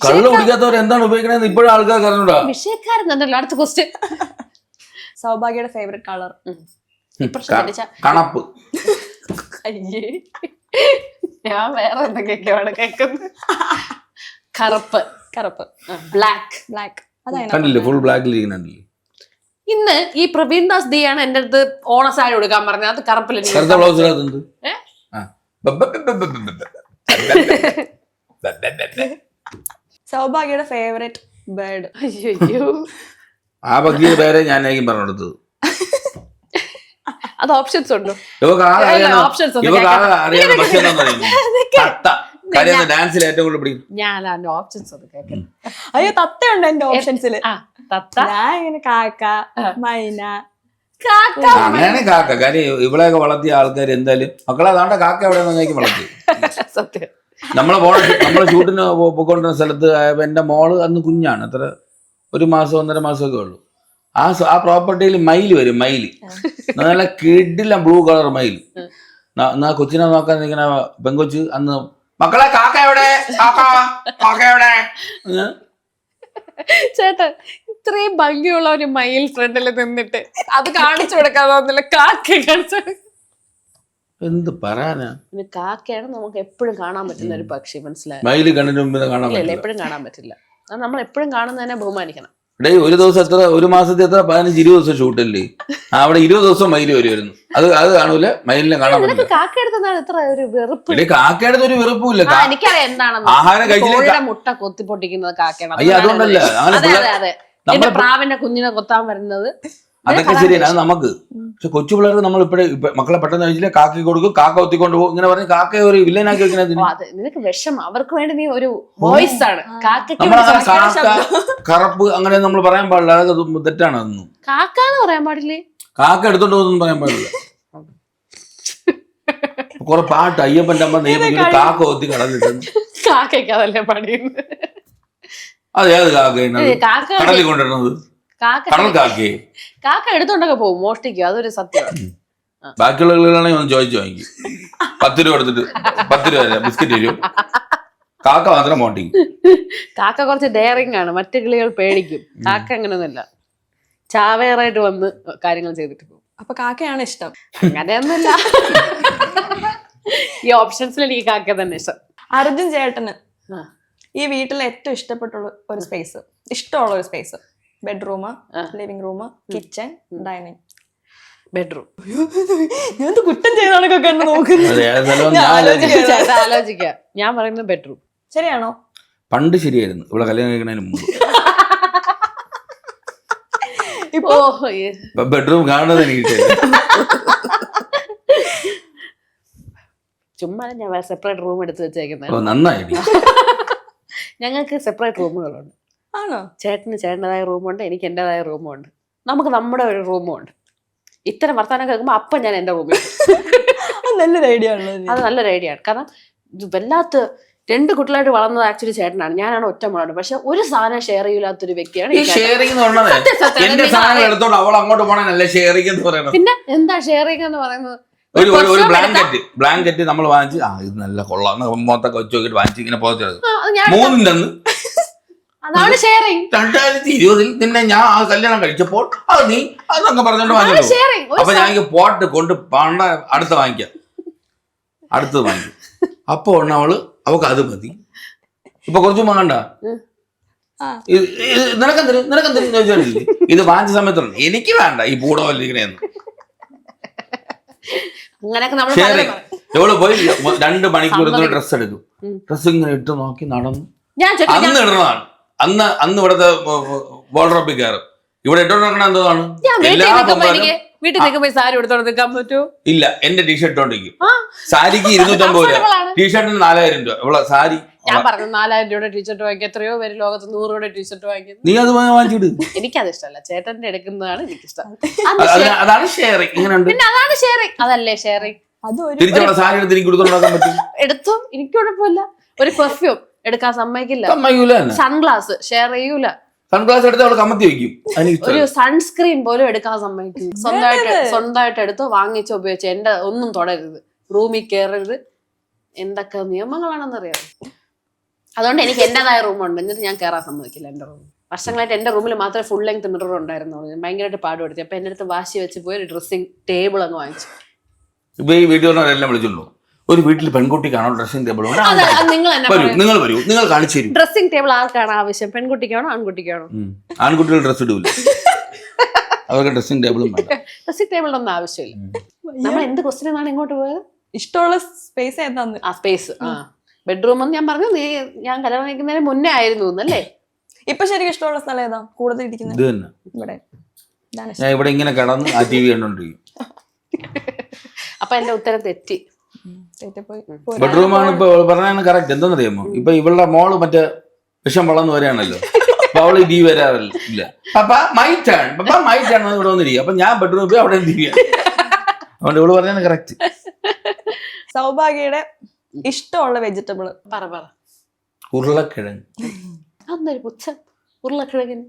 കള്ളു കുടിക്കാത്തവർ എന്താണ് ഉപയോഗിക്കണത് ഇപ്പോഴും ആൾക്കാർക്ക് അറിഞ്ഞൂടാ. വിഷയക്കാരെന്നല്ലോ. അടുത്ത ക്വസ്റ്റ്യൻ. സൗഭാഗ്യയുടെ ഫേവറേറ്റ് കളർ? കണപ്പ്. അയ്യേ, ഞാൻ വേറെ എന്തൊക്കെയാണ് കേൾക്കുന്നത്. കറുപ്പ്. കറുപ്പ്. ബ്ലാക്ക്. ബ്ലാക്ക്. കണ്ടില്ലേ? ഫുൾ ബ്ലാക്കിലിരിക്കുന്നുണ്ടല്ലേ. ഇന്ന് ഈ പ്രവീൺ ദാസ് ദിയാണ് എന്റെ അടുത്ത് ഓണസാരി കൊടുക്കാൻ പറഞ്ഞത്. അത് കറുപ്പിൽ. കറുത്ത ബ്ലൗസിനകത്തുണ്ട്. സൗഭാഗ്യയുടെ ഫേവറേറ്റ് ബേർഡ്? അയ്യോ, ആ പക്കിയുടെ പേരെ ഞാനായിരിക്കും പറഞ്ഞു കൊടുത്തത്. അത് ഓപ്ഷൻസ് ഉണ്ടോ? ഡാൻസിൽ ഏറ്റവും കൂടുതൽ പിടിക്കും. ഞാൻ ഓപ്ഷൻസ് ഒന്ന് കേൾക്കാം. അയ്യോ, തത്തയുണ്ട് എന്റെ ഓപ്ഷൻസിൽ. തത്ത. ഞാൻ ഇങ്ങനെ കാക്ക, മൈന. അങ്ങനെയാണ് കാക്ക. കാര്യം ഇവളെയൊക്കെ വളർത്തിയ ആൾക്കാർ എന്തായാലും മക്കളെ അതാണ്ട് കാക്ക എവിടെയാണെന്ന് വളർത്തി. സത്യം. നമ്മളെ ഷൂട്ടിന് പോയിക്കൊണ്ടിരുന്ന സ്ഥലത്ത് എൻ്റെ മോള് അന്ന് കുഞ്ഞാണ്. അത്ര 1 മാസം 1.5 മാസമൊക്കെ ഉള്ളൂ. ആ പ്രോപ്പർട്ടിയിൽ മയില് വരും. മയില് നല്ല കിടില ബ്ലൂ കളർ മയിൽ. എന്നാ കൊച്ചിനെ നോക്കാൻ നിൽക്കുന്ന പെങ്കൊച്ച് അന്ന് മക്കളെ കാക്ക എവിടെ, കാക്ക എവിടെ? ചേട്ടൻ ഇത്രയും ഭംഗിയുള്ള ഒരു മയിൽ ഫ്രണ്ടിൽ നിന്നിട്ട് അത് കാണിച്ചു കൊടുക്കാതെ കാക്ക കാണിച്ചു. എന്ത് പറയാനാ? കാക്കയാണ് നമുക്ക് എപ്പോഴും കാണാൻ പറ്റുന്ന ഒരു പക്ഷി. മനസ്സിലായി? മയില് കണ്ണിന് മുമ്പിൽ കാണാൻ പറ്റില്ല. എപ്പോഴും കാണാൻ പറ്റില്ല. നമ്മൾ എപ്പോഴും കാണുന്നതിനെ ബഹുമാനിക്കണം. ഒരു ദിവസം എത്ര, 1 മാസത്തെ എത്ര 15-20 ദിവസം ഷൂട്ടല്ലേ? അവിടെ 20 ദിവസം മയിൽ വരുമായിരുന്നു. അത് കാണൂല, മയിലിനെ കാണാൻ പറ്റില്ല. കാക്കയുടെ ഒരു വെറുപ്പില്ല. എനിക്കറിയാം എന്താണെന്ന്. ആഹാരം കഴിച്ചില്ല. മുട്ട കൊത്തി പൊട്ടിക്കുന്നത് കാക്കയാണ്. അയ്യോ, അതുകൊണ്ടല്ല. എന്റെ പ്രാവിന്റെ കുഞ്ഞിനെ കൊത്താൻ വരുന്നത് അതൊക്കെ ശരിയാണ്. അത് നമുക്ക്. പക്ഷെ കൊച്ചു പിള്ളേർക്ക് നമ്മൾ ഇപ്പഴേ മക്കളെ പെട്ടെന്ന് കഴിച്ചില്ല കാക്കി കൊടുക്കും, കാക്ക ഒത്തിക്കൊണ്ട് പോകും. ഇങ്ങനെ പറഞ്ഞ് കാക്കയെ ഒരു വില്ലനാക്കി വെക്കുന്നത് നിനക്ക് വിഷമം. അവർക്ക് വേണ്ടി നീ ഒരു വോയിസ് ആണ്. കാക്ക കറുപ്പ് അങ്ങനെ നമ്മൾ പറയാൻ പാടില്ല. അതൊക്കെ തെറ്റാണ്. അതൊന്നും കാക്കാന്ന് പറയാൻ പാടില്ലേ. കാക്ക എടുത്തോണ്ട് പോകുന്നു പറയാൻ പാടില്ല. കുറെ പാട്ട് അയ്യപ്പൻ്റെ അമ്മ നെയ്മ കാക്ക ഒത്തി കടലിട്ടു. കാക്കയ്ക്ക് അതല്ലേ പാടിയുന്നത്. അതേത് കാക്ക കടലിൽ കൊണ്ടിരുന്നത്? കാക്ക എടുത്തോണ്ടൊക്കെ പോകും, മോഷ്ടിക്കും. അതൊരു സത്യമാണ്. ബാക്കിയുള്ള കിളികളാണെങ്കിൽ ഒന്ന് ചോദിച്ചു വാങ്ങിക്കും. 10 രൂപ കൊടുത്തിട്ട് 10 രൂപ ബിസ്ക്കറ്റ് തരും. കാക്ക മാത്രം മോഷ്ടിക്കും. കാക്ക കുറച്ച് ഡെയറിങ് ആണ്. മറ്റു കിളികൾ പേടിക്കും. കാക്ക അങ്ങനെയൊന്നുമില്ല. ചാവേറായിട്ട് വന്ന് കാര്യങ്ങൾ ചെയ്തിട്ട് പോകും. അപ്പൊ കാക്കയാണ് ഇഷ്ടം? അങ്ങനെയൊന്നുമില്ല. ഈ ഓപ്ഷൻസിൽ എനിക്ക് കാക്ക തന്നെ ഇഷ്ടം. അർജുൻ ചേട്ടന് ഈ വീട്ടിൽ ഏറ്റവും ഇഷ്ടപ്പെട്ടുള്ള ഒരു സ്പേസ്, ഇഷ്ടമുള്ള ഒരു space bedroom, living room, kitchen, dining. Bedroom. ഞാൻ കുറ്റം ചെയ്താണൊക്കെ എന്നെ നോക്കുന്നത്. അതെ, അത് നല്ലോണം ഞാൻ ആലോചിച്ചു. ആലോചിക്കാം. ഞാൻ പറയുന്നത് ബെഡ്റൂം. ശരിയാണോ? പണ്ട് ശരിയായിരുന്നു, ഇവിടെ കല്യാണം കഴിക്കുന്നതിന് മുമ്പ്. ഇപ്പൊ ബെഡ്റൂം കാണുന്നത് എനിക്ക് ഇഷ്ടമില്ല. ചുമ്മാ ഞാൻ സെപ്പറേറ്റ് റൂം എടുത്ത് വെച്ചേക്കുന്നത്. നന്നായി. ഞങ്ങൾക്ക് സെപ്പറേറ്റ് റൂമുകളുണ്ട്. ആണോ? ചേട്ടന് ചേട്ടൻ്റെതായ റൂമുണ്ട്, എനിക്ക് എൻ്റെതായ റൂമുണ്ട്, നമുക്ക് നമ്മുടെ ഒരു റൂമുണ്ട്. ഇത്തരം വർത്താനം കേൾക്കുമ്പോൾ അപ്പം ഞാൻ എൻ്റെ റൂമിൽ. നല്ലൊരു ഐഡിയ ആണല്ലോ. അത് നല്ലൊരു ഐഡിയ ആണ്. കാരണം വല്ലാത്ത 2 കുട്ടികളായിട്ട് വളർന്നത് ആക്ച്വലി ചേട്ടനാണ്, ഞാനാണ് ഒറ്റ മോളാണ്. പക്ഷെ ഒരു സാധനം ഷെയർ ചെയ്യില്ലാത്തൊരു വ്യക്തിയാണ്. എന്റെ സാധനങ്ങൾ എടുത്തോണ്ട് അവൾ അങ്ങോട്ട് പോകണല്ലേ ഷെയറിംഗ് എന്ന് പറയുന്നത്. പിന്നെ എന്താ ഷെയറിംഗ് എന്ന് പറയുന്നത്? ഒരു ബ്ലാങ്കറ്റ് നമ്മൾ വാങ്ങിച്ച് ഇത് നല്ല കൊള്ളാം മൊത്തൊക്കെ വെച്ച് നോക്കിട്ട് വാങ്ങിച്ച് ഇങ്ങനെ പോകത്തത് 3 തന്ന്. അതാണ് ഷെയറിംഗ്. 2020 നിന്നെ ഞാൻ ആ കല്യാണം കഴിച്ചപ്പോൾ അത് നീ അതൊക്കെ പറഞ്ഞോണ്ട് വാങ്ങിച്ചു. അപ്പൊ ഞാൻ പോട്ട് കൊണ്ട് പണ്ട അടുത്തത് വാങ്ങിക്കാം. അപ്പൊ അവക്ക് അത് മതി. ഇപ്പൊ കുറച്ച് വാങ്ങണ്ട, നിനക്കെന്തിനും ചോദിച്ചോണ്ടില്ലേ? ഇത് വാങ്ങിച്ച സമയത്തുണ്ട് എനിക്ക് വേണ്ട ഈ പൂടവല്ലിക്കണേന്ന്. എവള് പോയി 2 മണിക്കൂർ ഡ്രസ് എടുക്കും. ഡ്രസ് ഇങ്ങനെ ഇട്ട് നോക്കി നടന്നു. അന്ന് ഇടുന്നതാണ്. അന്ന് ഇവിടുത്തെ വാർഡ്രോബിൽ കയറും. ഇവിടെ ഇട്ടോണ്ട് നടക്കണ എന്തോന്നാണ്? വീട്ടിൽ നിൽക്കുമ്പോ സാരി എടുത്തോണ്ട് നിൽക്കാൻ പറ്റൂ? ഇല്ല, എന്റെ ടീഷർട്ട് കൊണ്ടിരിക്കും. സാരിക്ക് 250 രൂപ, ടീഷർട്ടിന് 4000 രൂപ. ഇവിടെ സാരി ഞാൻ പറഞ്ഞു 4000 രൂപയുടെ ടീഷർട്ട് വാങ്ങിക്കുക. എത്രയോ പേര് ലോകത്ത് 100 രൂപയുടെ ടീഷർട്ട് വാങ്ങിക്കുന്നത്. നീ അത് വാങ്ങിച്ചിട്ട്. എനിക്കത് ഇഷ്ടമല്ല, ചേട്ടന്റെ എടുക്കുന്നതാണ് എനിക്കിഷ്ടം. അതാണ് ഷെയറിംഗ്. പിന്നെ അതാണ് ഷെയറിംഗ്, അതല്ലേ ഷെയറിംഗ്? തിരിച്ചുള്ള സാരി എടുത്ത് എനിക്ക് കൊടുത്തോണ്ടാക്കാൻ പറ്റും. എടുത്തോ, എനിക്ക് കുഴപ്പമില്ല. ഒരു പെർഫ്യൂം എടുക്കാൻ സമ്മതിക്കില്ല. സൺഗ്ലാസ് ഷെയർ ചെയ്യൂല. സൺഗ്ലാസ് എടുത്ത് അവള് കമത്തി വെക്കും. ഒരു സൺസ്ക്രീൻ പോലും എടുക്കാൻ സമ്മതിക്കും. സ്വന്തമായിട്ട് എടുത്തോ, വാങ്ങിച്ചോ, ഉപയോഗിച്ചോ. എന്റെ ഒന്നും തുടരുത്, റൂമിൽ കയറരുത്. എന്തൊക്കെ നിയമങ്ങളാണെന്നറിയാം. അതുകൊണ്ട് എനിക്ക് എന്റേതായ റൂമുണ്ട്, എന്നിട്ട് ഞാൻ കയറാൻ സമ്മതിക്കില്ല എന്റെ റൂം. വർഷങ്ങളായിട്ട് എന്റെ റൂമിൽ മാത്രമേ ഫുൾ ലെങ്ത് മിറർ ഉണ്ടായിരുന്നുള്ളൂ. ഞാൻ ഭയങ്കരമായിട്ട് പാടുപെടുത്തി. അപ്പൊ എന്റെ അടുത്ത് വാശി വെച്ച് പോയി ഒരു ഡ്രസ്സിംഗ് ടേബിൾ അങ്ങ് വാങ്ങിച്ചു. ഇപ്പൊ ഈ വീഡിയോനെല്ലാം വിളിച്ചുള്ളൂ. ഒരു വീട്ടിൽ പെൺകുട്ടിക്കാണോ ഡ്രസ്സിംഗ് ടേബിൾ? നിങ്ങൾ വരൂ, നിങ്ങൾ കാണിച്ചു തരും. ഡ്രസ്സിംഗ് ടേബിൾ ആർക്കാണ് ആവശ്യം? പെൺകുട്ടിക്കാണോ ആൺകുട്ടിക്കാണോ? ആൺകുട്ടികൾ ഡ്രസ് ഇടൂല, അവർക്ക് ഡ്രസ്സിംഗ് ടേബിളും വേണ്ട. ഡ്രസ്സിംഗ് ടേബിളിന്റെ ഒന്നും ആവശ്യമില്ല. നമ്മൾ എന്ത് ക്വസ്റ്റ്യൻ ആണ് ഇങ്ങോട്ട് പോയത്? ഇഷ്ടമുള്ള സ്പേസ് ഏതാന്ന്? ആ സ്പേസ്. ബെഡ്റൂം എന്ന് ഞാൻ പറഞ്ഞു. ഞാൻ കല്യാണം കഴിക്കുന്നതിന് മുന്നേ ആയിരുന്നു എന്നല്ലേ? ഇപ്പൊ ശരിക്കും ഇഷ്ടമുള്ള സ്ഥലം ഏതാ കൂടുതൽ ഇരിക്കുന്നത്? ഇത് തന്നെ. ഇവിടെ ഞാൻ ഇവിടെ ഇങ്ങനെ കിടന്ന് ആ TV കണ്ടോണ്ടിരിക്കും. അപ്പൊ എന്റെ ഉത്തരം തെറ്റി. ബെഡ്റൂമാണ് ഇപ്പൊ പറഞ്ഞാണ് കറക്റ്റ്. എന്താണെന്നറിയാമോ? ഇപ്പൊ ഇവളുടെ മോള് മറ്റേ വിഷം വളർന്നു വരെയാണല്ലോ. അപ്പൊ അവള് TV വരാറില്ല. പപ്പാ മൈ ടേൺ ഇവിടെ വന്നിരിക്കും. അപ്പൊ ഞാൻ ബെഡ്റൂമിൽ പോയി അവിടെ തിരികെ. അതുകൊണ്ട് ഇവള് പറഞ്ഞാണ് കറക്റ്റ്. സൗഭാഗ്യയുടെ ഇഷ്ടമുള്ള വെജിറ്റബിൾ പറ. ഉരുളക്കിഴങ്ങ്. അതൊരു പുച്ഛം ഉരുളക്കിഴങ്ങിന്.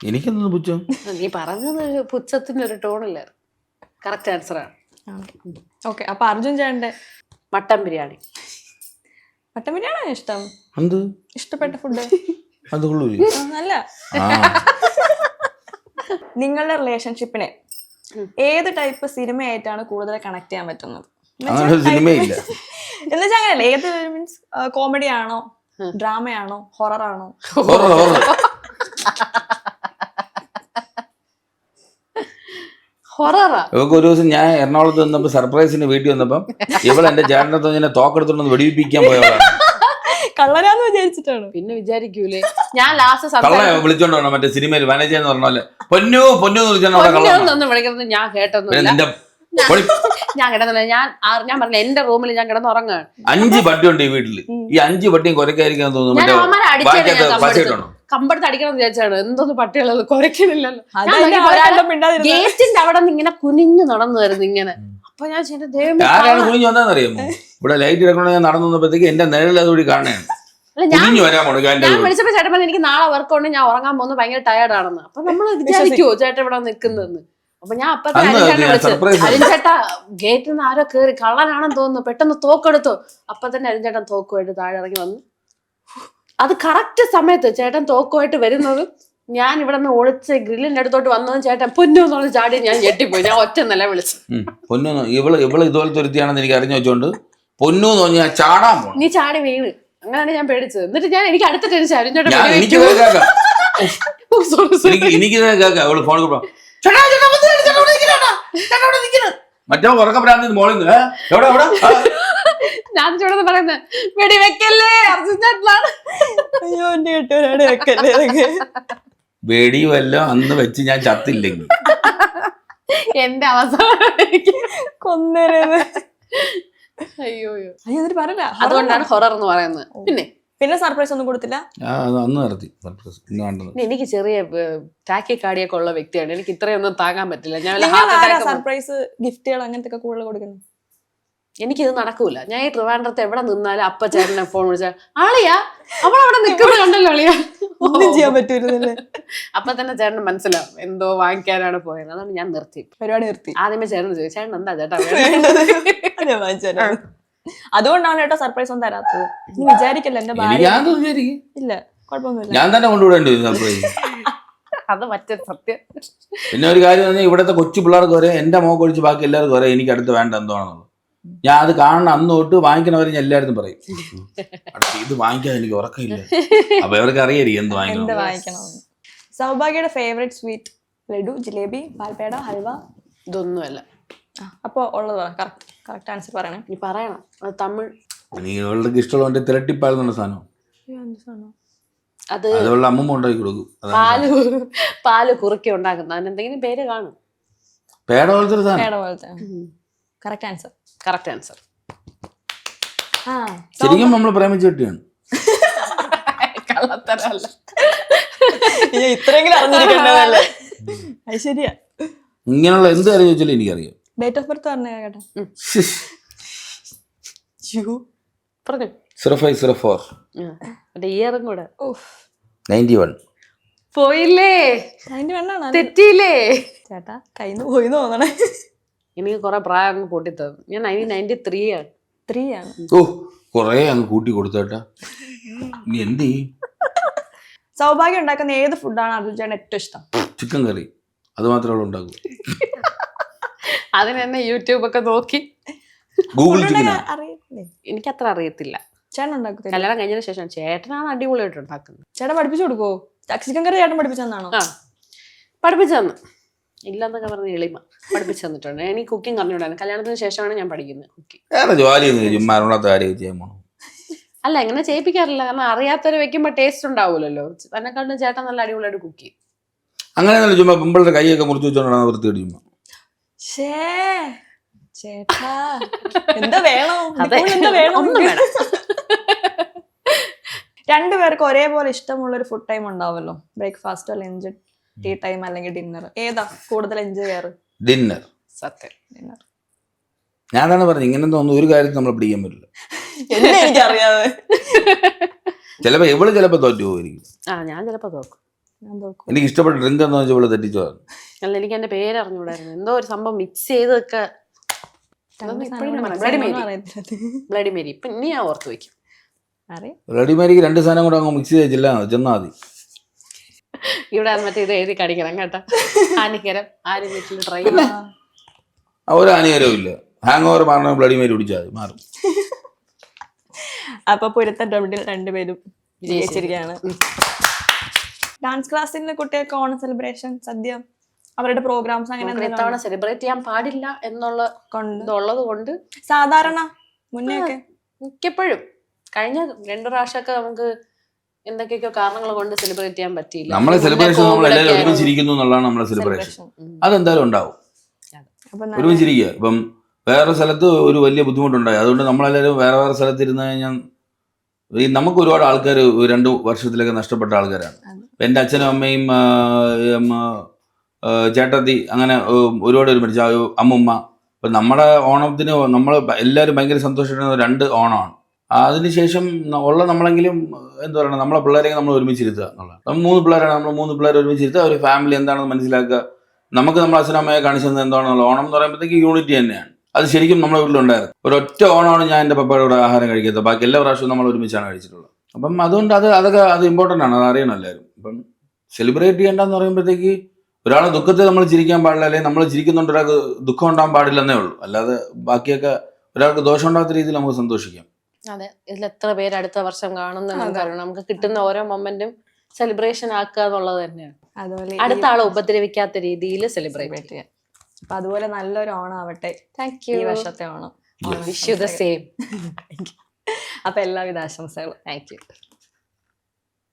എനിക്കെന്തൊന്നും പുച്ഛം? നീ പറഞ്ഞത് പുച്ഛത്തിന്റെ ഒരു ടോണില്ല. കറക്റ്റ് ആൻസർ ആണ്. ഓക്കെ, അപ്പൊ അർജുൻ ചേട്ടന്റെ മട്ടൻ ബിരിയാണി. മട്ടൻ ബിരിയാണി ഇഷ്ടം? എന്ത് ഇഷ്ടപ്പെട്ട ഫുഡ്? അത് കൊള്ളൂല. നല്ല. നിങ്ങളുടെ റിലേഷൻഷിപ്പിനെ ഏത് ടൈപ്പ് സിനിമയായിട്ടാണ് കൂടുതൽ കണക്ട് ചെയ്യാൻ പറ്റുന്നത്? സിനിമയില്ല എന്നുവെച്ചാൽ അങ്ങനെയല്ല, ഏത് മീൻസ് കോമഡി ആണോ, ഡ്രാമയാണോ, ഹൊറർ ആണോ? ഇവക്ക് ഒരു ദിവസം ഞാൻ എറണാകുളത്ത് വന്നപ്പോ സർപ്രൈസിന് വീട്ടിൽ വന്നപ്പം ഇവൾ എന്റെ ചേട്ടനത്ത് ഇങ്ങനെ തോക്കെടുത്തോണ്ട് വെടിവിപ്പിക്കാൻ പോയവളാണ്. കള്ളനാന്ന് വിചാരിച്ചിട്ടാണ്. പിന്നെ വിചാരിക്കൂലേ ഞാൻ ലാസ്റ്റ് കള്ള വിളിച്ചോണ്ട് വരണം. മറ്റേ സിനിമയിൽ മാനേജ് എന്ന് പറഞ്ഞ പോലെ പൊന്നു വിളിക്കുന്നത് ഞാൻ കേട്ടൊന്നുമില്ല. ഞാൻ കിടന്നില്ല. ഞാൻ പറഞ്ഞില്ല, എന്റെ റൂമിൽ ഞാൻ കിടന്നുറങ്ങാണ്. 5 പട്ടിയുണ്ട് ഈ വീട്ടില്. ഈ 5 പട്ടിയും കുരക്കായിരിക്കാൻ തോന്നുന്നു. കമ്പടുത്ത് അടിക്കണം വിചാരിച്ചാണ്. എന്തോന്ന് പട്ടികളത് കുരക്കണില്ലല്ലോ. ഗേറ്റിന്റെ അവിടെ നിന്ന് ഇങ്ങനെ കുനിഞ്ഞു നടന്നു വരുന്നു ഇങ്ങനെ. അപ്പൊ ഞാൻ ആരാണ് കുനിഞ്ഞു വന്നതെന്നറിയാമോ? ഇവിടെ ലൈറ്റ് ഇടക്കണോ ഞാൻ നടന്നു വന്നപ്പോഴത്തേക്ക് എന്റെ നിഴൽ അതുകൂടി കാണുകയാണ്. ഞാൻ വിളിച്ചപ്പോ ചേട്ടൻ പറഞ്ഞു എനിക്ക് നാളെ വർക്ക് ഉണ്ട്, ഞാൻ ഉറങ്ങാൻ പോകുന്നു, ഭയങ്കര ടയർഡാണെന്ന്. അപ്പൊ നമ്മൾ വിചാരിക്കുവോ ചേട്ടൻ ഇവിടെ നിൽക്കുന്നതെന്ന്? അപ്പൊ ഞാൻ അപ്പൊ അരിഞ്ചേട്ടാ ഗേറ്റിൽ നിന്ന് ആരോ കേറി കള്ളനാണെന്ന് തോന്നുന്നു, പെട്ടെന്ന് തോക്കെടുത്തു. അപ്പൊ തന്നെ അരിഞ്ചേട്ടൻ തോക്കുമായിട്ട് താഴെ ഇറങ്ങി വന്നു. അത് കറക്റ്റ് സമയത്ത് ചേട്ടൻ തോക്കുമായിട്ട് വരുന്നത് ഞാൻ ഇവിടെ നിന്ന് ഒളിച്ച് ഗ്രില്ലിന്റെ അടുത്തോട്ട് വന്നതും ചേട്ടൻ പൊന്നു എന്ന് പറഞ്ഞ് ചാടി. ഞാൻ ഞെട്ടിപ്പോയി. ഞാൻ ഒറ്റ നില വിളിച്ചു. പൊന്നു ഇവള് ഇതുപോലത്തെ ഒരുത്തിയാണെന്ന് എനിക്ക് അറിഞ്ഞു വെച്ചോണ്ട് പൊന്നു എന്ന് പറഞ്ഞാൽ ചാടാൻ പോണം. നീ ചാടി വീണ്. അങ്ങനെയാണ് ഞാൻ പേടിച്ചത്. എന്നിട്ട് ഞാൻ എനിക്ക് അടുത്ത ടെൻഷൻ അരിഞ്ചേട്ടൻ എനിക്ക് കേൾക്കാം അവള് ഫോൺ മറ്റോ ഉറക്ക പ്രാന്തി മോളിൽ നിന്ന് എവിടെ എവിടെ ഞാൻ ചൂടെന്ന് പറയുന്നത് വെടി വെക്കല്ലേ അർജുൻ ചേട്ടനാണ്. അയ്യോ എന്റെ കെട്ടവരാണ് വെക്കല്ലേ ഇതൊക്കെ. വെടി വല്ലതും അന്ന് വെച്ച് ഞാൻ ചത്തില്ലെങ്കിൽ എന്റെ അവസാനം കൊന്നേരത്. അയ്യോ അയ്യോ എന്നിട്ട് പറയില്ല. അതുകൊണ്ടാണ് ഹൊറർ എന്ന് പറയുന്നത്. പിന്നെ സർപ്രൈസ് ഒന്നും കൊടുത്തില്ല. അന്ന് നടത്തി സർപ്രൈസ്. ഇന്ന് കണ്ടത് എനിക്ക് ചെറിയ ടാക്കി കാർഡിയൊക്കെ ഉള്ള വ്യക്തിയാണ്. എനിക്ക് ഇത്രയൊന്നും താങ്ങാൻ പറ്റില്ല. ഞാൻ സർപ്രൈസ് ഗിഫ്റ്റുകൾ അങ്ങനത്തെ ഒക്കെ കൂടുതൽ കൊടുക്കുന്നു. എനിക്കിത് നടക്കൂല. ഞാൻ ഈ ട്രിവാൻഡ്രത്ത് എവിടെ നിന്നാലും അപ്പ ചേട്ടനെ ഫോൺ വിളിച്ചാൽ ആളിയാ അവളവിടെ നിൽക്കുന്നത് കണ്ടല്ലോ അളിയാ, ഒന്നും ചെയ്യാൻ പറ്റൂലല്ലേ. അപ്പൊ തന്നെ ചേട്ടന് മനസ്സിലാവും എന്തോ വാങ്ങിക്കാനാണ് പോയത്. അതുകൊണ്ട് ഞാൻ നിർത്തി, പരിപാടി നിർത്തി. ആദ്യമേ ചേട്ടൻ ചോദിച്ചു ചേട്ടൻ എന്താ ചേട്ടാ അതെ വാങ്ങിച്ചാലോ. അതുകൊണ്ടാണ് കേട്ടോ സർപ്രൈസ് ഒന്നും തരാത്തത്. നീ വിചാരിക്കല്ല എന്റെ ഭാര്യ. ഇല്ല കുഴപ്പമൊന്നുമില്ല, ഞാൻ തന്നെ കൊണ്ടുവിടേണ്ടി വരും സർപ്രൈസ്. അത് മറ്റൊരു സത്യം. പിന്നെ ഒരു കാര്യം പറഞ്ഞാൽ ഇവിടുത്തെ കൊച്ചു പിള്ളേർക്ക് വരെ എന്റെ മോക്ക് ഒഴിച്ച് ബാക്കി എല്ലാവർക്കും വരെ എനിക്ക് അടുത്ത് വേണ്ട എന്താണെന്നുള്ളത്. ഞാൻ അത് കാണണം അന്ന് തൊട്ട് വാങ്ങിക്കണവരെ ഞാൻ എല്ലായിടത്തും പറയും ഇത് വാങ്ങിക്കാൻ എനിക്ക് ഉറക്കമില്ല. അപ്പൊ അവർക്ക് അറിയായിരിക്കും എന്ത് വാങ്ങിക്കണം. സൗഭാഗ്യയുടെ ഫേവറേറ്റ് സ്വീറ്റ് ലഡു, ജിലേബി, പാൽപേട, ഹൽവ? ഇതൊന്നുമല്ല. അപ്പൊ ഉള്ളത് കറക്റ്റ് ആൻസർ പറയണേ. നീ പറയണം. അത് തമിഴ്. നിങ്ങൾക്ക് ഇഷ്ടമുള്ള തിരട്ടിപ്പാൽ എന്നുള്ള സാധനം അത് അതുള്ള അമ്മൂമ്മ ഉണ്ടാക്കി കൊടുക്കും. പാല് കുറുക്കി ഉണ്ടാക്കുന്ന അതിനെന്തെങ്കിലും പേര് കാണും. പേട പോലത്തെ ഒരു സാധനം. പേട പോലത്തെ. Correct answer. Correct answer. ശരിക്കും നമ്മൾ പ്രേമിച്ച കുട്ടിയാണ്. കള്ളത്തരല്ല. ഇത്രയെങ്കിലും അറിഞ്ഞിരിക്കേണ്ടതല്ലേ. അത് ശരിയാ. ഇങ്ങനെയുള്ള എന്ത് കാര്യം ചോദിച്ചാലും എനിക്കറിയാം. ഡേറ്റ് ഓഫ് ബർത്ത് പറഞ്ഞ കേട്ടോ. 0504 ഇയറും കൂടെ 91. പോയില്ലേ, തെറ്റിയില്ലേ ചേട്ടാ? കയ്യിന്ന് പോയി തോന്നണേ. എനിക്ക് കൊറേ പ്രായം അങ്ങ് പൊട്ടിത്തന്നു. ഞാൻ 93 ആണ്. 3 ആണ്. ഓ കൊറേ അങ്ങ് കൂട്ടി കൊടുത്തേട്ടാ. നീ എന്ത് ചെയ്യും? സൗഭാഗ്യം ഉണ്ടാക്കുന്ന ഏത് ഫുഡാണ് അർജുൻ ചേട്ടൻ ഏറ്റവും ഇഷ്ടം? ചിക്കൻ കറി. അത് മാത്രമേ ഉണ്ടാക്കൂ. അതിന് തന്നെ യൂട്യൂബ് ഒക്കെ നോക്കി ഗൂഗിൾ ചിക്കൻ അറിയില്ലേ? എനിക്കത്ര അറിയത്തില്ല. ചേട്ടൻ ഉണ്ടാക്കും. കല്യാണം കഴിഞ്ഞതിന് ശേഷം ചേട്ടനാണ് അടിപൊളിയായിട്ട് ഉണ്ടാക്കുന്നത്. ചേട്ടൻ പഠിപ്പിച്ചു കൊടുക്കോ? ചിക്കൻ കറി ചേട്ടൻ പഠിപ്പിച്ചെന്നാണോ? ആ പഠിപ്പിച്ചു തന്നു. ഇല്ലെന്നൊക്കെ പറഞ്ഞ എളിമ പഠിപ്പിച്ചു തന്നിട്ടുണ്ട്. എനിക്ക് കുക്കിംഗ് അറിഞ്ഞൂടാണ്. കല്യാണത്തിന് ശേഷമാണ് ഞാൻ പഠിക്കുന്നത് കുക്കിംഗ്. വേറെ ജോലിയൊന്നും കാര്യം ചെയ്യാൻ പോകണം. അല്ല അങ്ങനെ ചെയ്യിപ്പിക്കാറില്ല. കാരണം അറിയാത്തവരെ വെക്കുമ്പോ ടേസ്റ്റ് ഉണ്ടാവൂലല്ലോ. എന്നെക്കാളും ചേട്ടൻ നല്ല അടിപൊളിയായിട്ട് കുക്ക് ചെയ്യും. അങ്ങനെ ചുമ്മാ പിമ്പിളുടെ കൈയൊക്കെ മുറിച്ച് വെച്ചോണ്ടാണ് വൃത്തിയോട് ചുമ്മാ. ചേട്ടാ എന്താ വേണോ? ഒന്നും വേണം. രണ്ടുപേർക്ക് ഒരേപോലെ ഇഷ്ടമുള്ള ഒരു ഫുഡ് ടൈം ഉണ്ടാവല്ലോ. ബ്രേക്ക്ഫാസ്റ്റോ, ലഞ്ച്, ടീ ടൈം അല്ലെങ്കിൽ ഡിന്നർ. ഏതാ കൂടുതൽ എൻജോയ് ചെയ്യാറ്? ഡിന്നർ. സത്യം ഡിന്നർ. ഞാൻ തന്നെ പറഞ്ഞു ഇങ്ങനത്തെ ഒന്നും ഒരു കാര്യത്തിൽ നമ്മൾ പിടിക്കാൻ പറ്റില്ല. എനിക്കറിയാതെ ചിലപ്പോ ഇവള് ചിലപ്പോ തോറ്റു പോയിരിക്കും. ഞാൻ ചിലപ്പോ തോക്കും. എനിക്ക് ഇഷ്ടപ്പെട്ട ഡ്രിങ്ക് എന്ന് വെച്ചാൽ ഇവള് തെറ്റിച്ചു. അല്ല എനിക്ക് എന്റെ പേര് അറിഞ്ഞൂടായിരുന്നു. എന്തോ ഒരു സംഭവം മിക്സ് ചെയ്തൊക്കെ ബ്ലഡി മേരി. ഇപ്പൊ ഇനി ഞാൻ ഓർത്ത് വെക്കും. റെഡിമേഡിക്ക് 2 സാധനം കൂടെ അങ്ങ് മിക്സ് ചെയ്തില്ല ചെന്നാ മതി. ഇവിടെ മറ്റേ ഇത് എഴുതി കടിക്കണം കേട്ടോ. ഹാനികരം. ആരും വീട്ടിൽ ട്രൈ ഒരു ഹാനികരവും ഇല്ല. ഹാങ് ഓവർ മാറണ ബ്ലഡി മേരി കുടിച്ചാൽ മാറും. അപ്പൊ പൊരുത്തൻ റൗണ്ടിൽ രണ്ടുപേരും വിജയിച്ചിരിക്കുകയാണ്. ഡാൻസ് ക്ലാസ്സിലെ കുട്ടികൾക്ക് ഓണം സെലിബ്രേഷൻ, സദ്യ, അവരുടെ പ്രോഗ്രാംസ് അങ്ങനെ ഇത്തവണ സെലിബ്രേറ്റ് ചെയ്യാൻ പാടില്ല എന്നുള്ളത് കൊണ്ട് സാധാരണ മുന്നേയൊക്കെ മിക്കപ്പോഴും കഴിഞ്ഞ 2 പ്രാവശ്യമൊക്കെ നമുക്ക് എന്തൊക്കെയൊക്കെ കാരണങ്ങൾ കൊണ്ട് സെലിബ്രേറ്റ് ചെയ്യാൻ പറ്റിയില്ല. നമ്മളെ സെലിബ്രേഷൻ നമ്മൾ എല്ലാവരും ഒരുമിച്ചിരിക്കുന്നു എന്നുള്ളതാണ് നമ്മളെ സെലിബ്രേഷൻ. അതെന്തായാലും ഉണ്ടാവും. ഒരുമിച്ചിരിക്കുക. ഇപ്പം വേറെ സ്ഥലത്ത് ഒരു വലിയ ബുദ്ധിമുട്ടുണ്ടായി. അതുകൊണ്ട് നമ്മളെല്ലാവരും വേറെ വേറെ സ്ഥലത്ത് ഇരുന്ന് കഴിഞ്ഞാൽ നമുക്ക് ഒരുപാട് ആൾക്കാർ 2 വർഷത്തിലൊക്കെ നഷ്ടപ്പെട്ട ആൾക്കാരാണ്. എൻ്റെ അച്ഛനും അമ്മയും ചേട്ടത്തി അങ്ങനെ ഒരുപാട് പേര് മരിച്ച അമ്മുമ്മ. ഇപ്പം നമ്മുടെ ഓണത്തിന് നമ്മൾ എല്ലാവരും ഭയങ്കര സന്തോഷമായിട്ട് 2 ഓണമാണ്. അതിനുശേഷം ഉള്ള നമ്മളെങ്കിലും എന്താ പറയുക നമ്മളെ പിള്ളേരെയൊക്കെ നമ്മൾ ഒരുമിച്ചിരുത്തുക എന്നുള്ളത്. 3 പിള്ളേരാണ്, നമ്മൾ 3 പിള്ളേരെ ഒരുമിച്ചിരുത്തുക. ഒരു ഫാമിലി എന്താണെന്ന് മനസ്സിലാക്കുക. നമുക്ക് നമ്മളെ അച്ഛനമ്മയെ കാണിച്ചു തന്നത് എന്താണെന്നുള്ളത്. ഓണം എന്ന് പറയുമ്പോഴത്തേക്ക് യൂണിറ്റി തന്നെയാണ്. അത് ശരിക്കും നമ്മുടെ വീട്ടിലുണ്ടായിരുന്നു. ഒരൊറ്റ ഓണമാണ് ഞാൻ എൻ്റെ പപ്പയുടെ കൂടെ ആഹാരം കഴിക്കാത്തത്. ബാക്കി എല്ലാ പ്രാവശ്യവും നമ്മൾ ഒരുമിച്ചാണ് കഴിച്ചിട്ടുള്ളത്. അപ്പം അതുകൊണ്ട് അത് ഇമ്പോർട്ടൻ്റ് ആണ്. അത് അറിയണം എല്ലാവരും. അപ്പം സെലിബ്രേറ്റ് ചെയ്യേണ്ടെന്ന് പറയുമ്പോഴത്തേക്ക് ഒരാളെ ദുഃഖത്തെ നമ്മൾ ചിരിക്കാൻ പാടില്ല, അല്ലെങ്കിൽ നമ്മൾ ചിരിക്കുന്നുണ്ട് ഒരാൾക്ക് ദുഃഖം ഉണ്ടാകാൻ പാടില്ലെന്നേ ഉള്ളൂ. അല്ലാതെ ബാക്കിയൊക്കെ ഒരാൾക്ക് ദോഷം ഉണ്ടാകാത്ത രീതിയിൽ നമുക്ക് സന്തോഷിക്കാം. അതെ. ഇതിൽ എത്ര പേര് അടുത്ത വർഷം കാണുന്ന നമുക്കറിയണം. നമുക്ക് കിട്ടുന്ന ഓരോ മൊമെന്റും സെലിബ്രേഷൻ ആക്കുക എന്നുള്ളത് തന്നെയാണ്. അതുപോലെ അടുത്ത ആളെ ഉപദ്രവിക്കാത്ത രീതിയിൽ സെലിബ്രേറ്റ് ചെയ്യാം. അപ്പൊ അതുപോലെ നല്ലൊരു ഓണം ആവട്ടെ. Thank you. ഈ വർഷത്തെ Onam. Wish you the same. അപ്പൊ എല്ലാവിധ ആശംസകളും. Thank you.